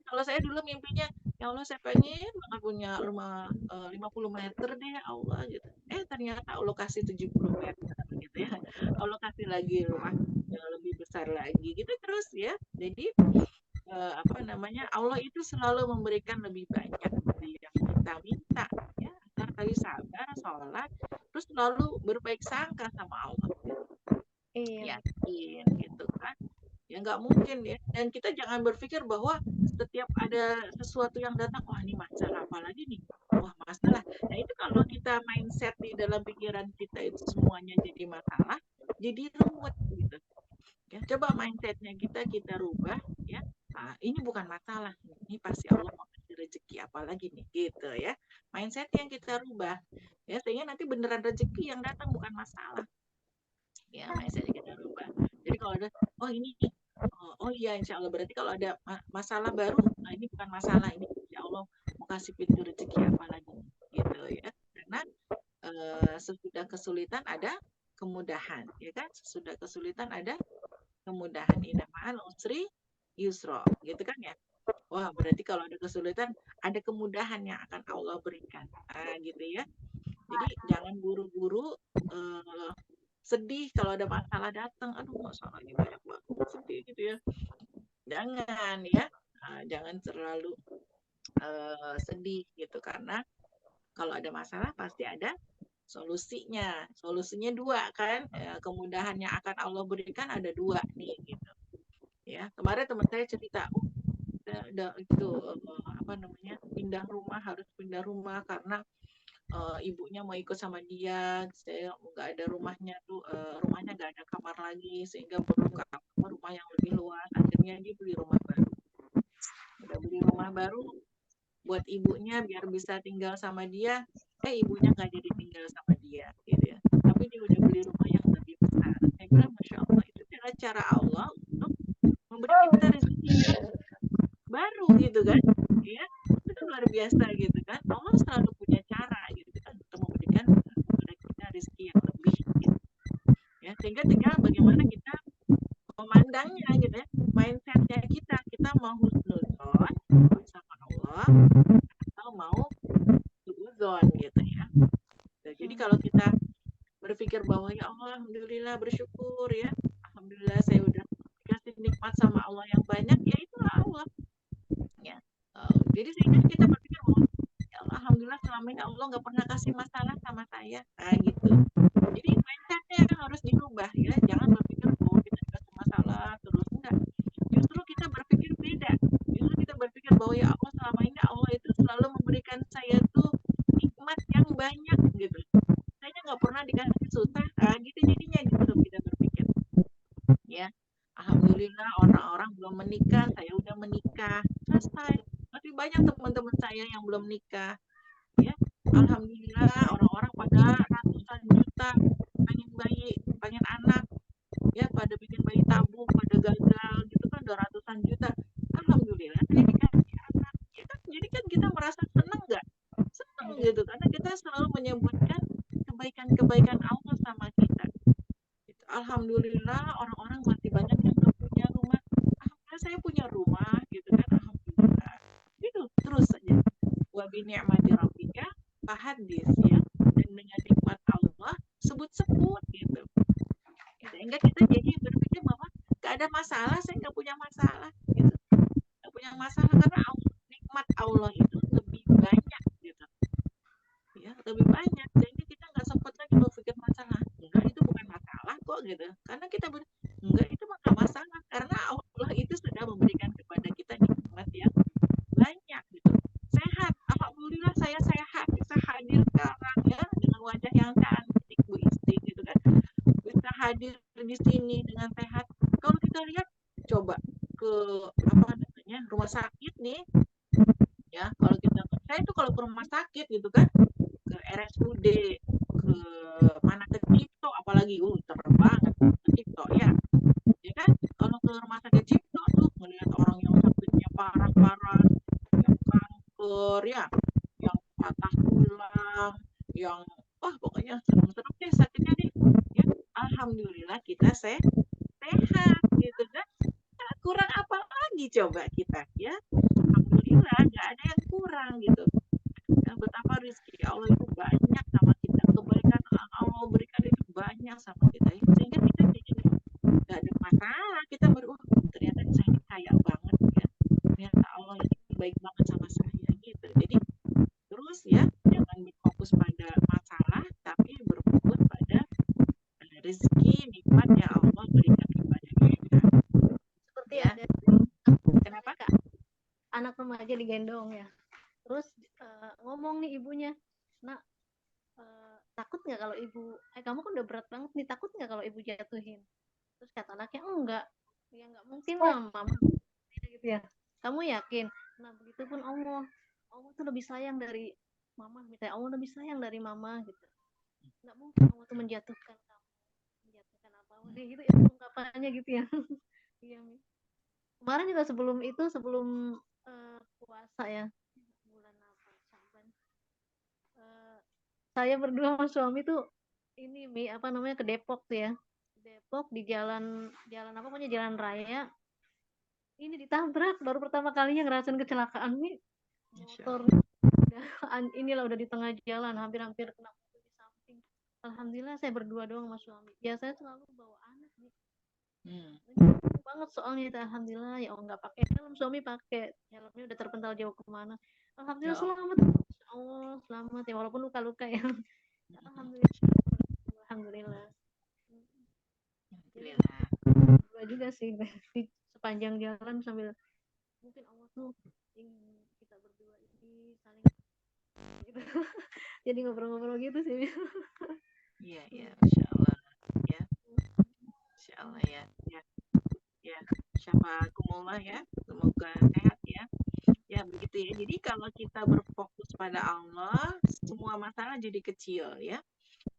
Kalau saya dulu mimpinya, ya Allah saya pengen banget punya rumah 50 meter deh ya Allah gitu. Ternyata Allah kasih 70 meter gitu ya. Allah kasih lagi rumah yang lebih besar lagi gitu terus ya. Jadi Allah itu selalu memberikan lebih banyak dari yang kita minta ya. Asal tadi sabar, sholat, terus selalu berbaik sangka sama Allah. Iya. Yakin gitu kan. Ya nggak mungkin ya. Dan kita jangan berpikir bahwa setiap ada sesuatu yang datang, wah ini masalah apa lagi nih? Wah masalah. Nah itu kalau kita mindset di dalam pikiran kita itu semuanya jadi masalah, jadi rumit gitu. Ya, coba mindsetnya kita rubah ya. Nah, ini bukan masalah, ini pasti Allah mau kasih rezeki apalagi nih gitu ya. Mindset yang kita rubah ya sehingga nanti beneran rezeki yang datang bukan masalah. Ya, mindsetnya kita rubah. Jadi kalau ada ini oh iya insya Allah berarti kalau ada masalah baru, nah ini bukan masalah, ini insya Allah mau kasih pintu rezeki apa lagi gitu ya. Karena sesudah kesulitan ada kemudahan ya kan, sesudah kesulitan ada kemudahan, inna ma'al usri yusra gitu kan ya. Wah berarti kalau ada kesulitan ada kemudahan yang akan Allah berikan gitu ya. Jadi jangan buru-buru sedih kalau ada masalah datang, aduh masalahnya banyak banget, sedih gitu ya. Jangan ya, jangan terlalu sedih gitu karena kalau ada masalah pasti ada solusinya. Solusinya dua kan, kemudahan yang akan Allah berikan ada dua nih gitu. Ya kemarin teman saya cerita, harus pindah rumah karena ibunya mau ikut sama dia, saya nggak ada rumahnya tuh, rumahnya nggak ada kamar lagi sehingga perlu rumah yang lebih luas. Akhirnya dia beli rumah baru. Udah beli rumah baru buat ibunya biar bisa tinggal sama dia, ibunya nggak jadi tinggal sama dia gitu ya. Tapi dia udah beli rumah yang lebih besar. Saya bilang Masya Allah itu adalah cara Allah untuk memberi kita rezeki baru gitu kan. Ya, itu luar biasa gitu. kan, Allah selalu punya cara gitu kan untuk memberikan kepada kita rezeki yang lebih gitu. Ya, sehingga tinggal bagaimana kita memandangnya gitu ya, mindsetnya kita mau husnuzon sama Allah atau mau suudzon gitu ya. Nah, jadi kalau kita berpikir bahwa ya Allah, alhamdulillah, bersyukur ya, alhamdulillah saya udah dikasih nikmat sama Allah yang banyak, ya itulah Allah ya. Jadi sehingga kita berpikir bahwa ya Allah, alhamdulillah selama ini Allah nggak pernah kasih masalah sama saya, gitu. Jadi mindsetnya yang harus dirubah ya, jangan berpikir bahwa kita dikasih masalah terus, enggak. Justru kita berpikir beda. Justru kita berpikir bahwa ya Allah, selama ini Allah itu selalu memberikan saya tuh nikmat yang banyak gitu. Saya nggak pernah dikasih susah, gitu jadinya gitu kita berpikir. Ya, alhamdulillah orang-orang belum menikah, saya udah menikah, selesai. Masih banyak teman-teman saya yang belum nikah. Ya, alhamdulillah orang-orang pada ratusan juta pengen bayi, pengen anak, ya pada bikin bayi tabung, pada gagal gitu kan, udah ratusan juta. Alhamdulillah saya dikasih anak. Ya kan, jadi kan kita merasa seneng nggak? Seneng gitu, karena kita selalu menyebutkan kebaikan-kebaikan Allah sama kita. Gitu. Alhamdulillah orang-orang masih banyak yang nggak punya rumah. Alhamdulillah saya punya rumah gitu kan, alhamdulillah. Gitu terus saja. Wa bi ni'mati rabbika fahadits ya. Dan dengan nikmat Allah sebut-sebut gitu. Sehingga kita jadi berpikir bahwa gak ada masalah, saya nggak punya masalah gitu. Nggak punya masalah karena nikmat Allah itu lebih banyak gitu. Ya, lebih banyak. Sehingga kita nggak sempat lagi berpikir masalah. Enggak, itu bukan masalah kok gitu. Karena kita enggak, itu mah nggak masalah karena Allah itu sudah memberikan kepada kita nikmat yang banyak gitu. Sehat, alhamdulillah saya sehat, bisa hadir sekarang ya dengan wajah yang cantik Bu Isti gitu kan. Bisa hadir di sini dengan sehat. Kalau kita lihat coba ke apa namanya rumah sakit nih, ya kalau saya tuh kalau ke rumah sakit gitu kan, ke RSUD, ke mana ke Cipto apalagi, serem banget ke Cipto ya kan. Kalau ke rumah sakit Cipto tuh melihat orang yang sakitnya parah-parah, yang kanker ya, yang patah tulang, yang pokoknya serem-serem deh sakitnya deh ya. Alhamdulillah kita sehat gitu kan. Nah, kurang apa lagi coba kita ya, alhamdulillah nggak ada yang kurang gitu. Dan betapa rezeki Allah itu banyak sama kita, kebaikan Allah berikan itu banyak sama kita ya. Sehingga kita jadi nggak ada masalah, kita ternyata saya ini kaya banget ya, ternyata Allah ini baik banget sama saya gitu. Jadi terus ya, jangan berfokus pada masalah tapi berfokus pada rezeki nikmat yang Allah berikan kepada kita. Seperti Ya. ada Kenapa? anak remaja digendong ya. Terus ngomong nih ibunya, nak, takut nggak kalau ibu, kamu kan udah berat banget nih, takut nggak kalau ibu jatuhin? Terus kata anaknya, enggak, ya nggak mungkin lah mama gitu ya. Kamu yakin? Nah begitupun Allah tuh lebih sayang dari mama, misalnya Allah lebih sayang dari mama gitu. Nggak mungkin Allah tuh menjatuhkan kamu, menjatuhkan apa gitu ya ungkapannya gitu ya. Iya. Kemarin juga sebelum puasa ya, bulan apa, Syaban, saya berdua sama suami tuh ini apa namanya ke Depok tuh ya. Depok di jalan apa punya jalan raya. Ini ditabrak, baru pertama kalinya ngerasain kecelakaan nih. Motor inilah udah di tengah jalan, hampir-hampir kena mobil di samping. Alhamdulillah saya berdua doang sama suami. Biasanya selalu bawa anak nih. Banget soalnya itu, alhamdulillah ya Allah nggak pakai helm, suami pakai helmnya, udah terpental jauh kemana. Alhamdulillah selamat, Allah selamat ya, walaupun luka-luka ya. Alhamdulillah. Dua juga sih di sepanjang jalan sambil mungkin Allah tuh ingin kita berdua ini saling gitu. Jadi ngobrol-ngobrol gitu sih. Iya, Masya Allah ya, Masya Allah ya, syafakumullah ya, semoga sehat ya. Ya begitu ya. Jadi kalau kita berfokus pada Allah, semua masalah jadi kecil ya.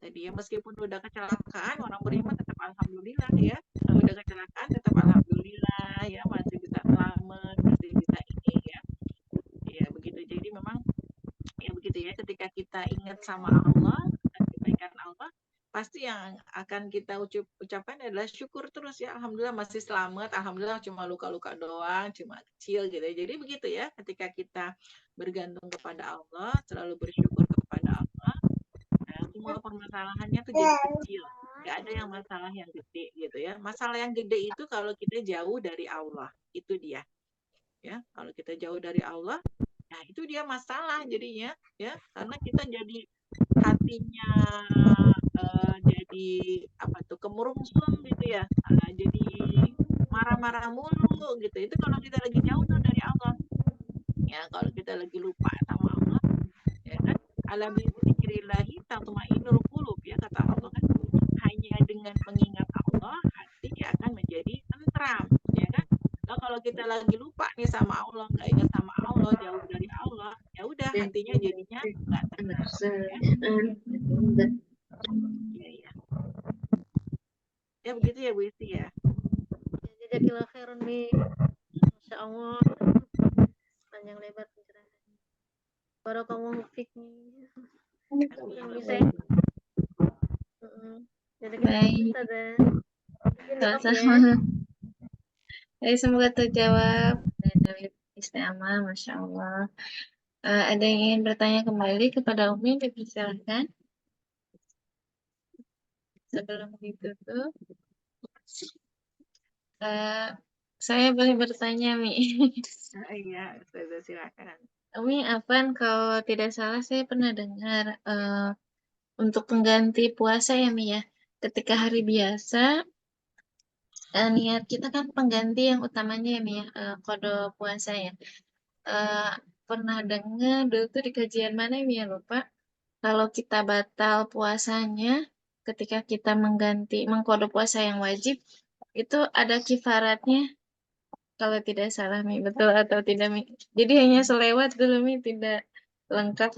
Tadi ya, meskipun udah kecelakaan, orang beriman tetap alhamdulillah ya. Kalau udah kecelakaan tetap alhamdulillah ya, masih bisa selamat, masih bisa ini ya. Ya begitu. Jadi memang gitu ya, ketika kita ingat sama Allah dan kebaikan Allah, pasti yang akan kita ucapkan adalah syukur terus ya, alhamdulillah masih selamat, alhamdulillah cuma luka-luka doang, cuma kecil gitu ya. Jadi begitu ya, ketika kita bergantung kepada Allah, selalu bersyukur kepada Allah, nah, semua permasalahannya tuh jadi kecil. Gak ada yang masalah yang gede gitu ya. Masalah yang gede itu kalau kita jauh dari Allah, itu dia. Ya, kalau kita jauh dari Allah, nah itu dia masalah jadinya ya, karena kita jadi hatinya jadi apa tuh kemurungsung gitu ya, jadi marah-marah mulu gitu. Itu kalau kita lagi jauh tuh dari Allah. Ya, kalau kita lagi lupa sama Allah, ya kan? Ala bizikrillahi tatma'innul qulub ya kata Allah kan. Hanya dengan mengingat Allah, hati akan menjadi tentram, ya kan? Nah, kalau kita lagi lupa nih sama Allah, nggak ingat sama Allah, jauh dari Allah, ya udah hatinya jadinya nggak tenang. Ya, iya. Ya begitu ya Bu Isti ya. Jazakallahu khairan Mi. Masya Allah. Panjang lebar pencerahan. Barakallahu fik Mi. Yang bisa ya. Jazakallahu Baik, Ustazah. Mungkin maaf ya. sama-sama. Baik, semoga terjawab dari Isti'amah, Masya Allah. Ada yang ingin bertanya kembali kepada Umi, dipersilakan. Sebelum ditutup, saya boleh bertanya, Mi. Iya, Ustazah silakan. Umi, Afan, kalau tidak salah saya pernah dengar untuk pengganti puasa ya, Mi ya. Ketika hari biasa, niat kita kan pengganti yang utamanya ya, Mi ya, qada puasa ya. Pernah dengar dulu tuh di kajian mana ya, Mi ya, lupa. Kalau kita batal puasanya, ketika kita mengqada puasa yang wajib, itu ada kifaratnya. Kalau tidak salah, Mi, betul atau tidak, Mi? Jadi hanya selewat dulu, Mi, tidak lengkap.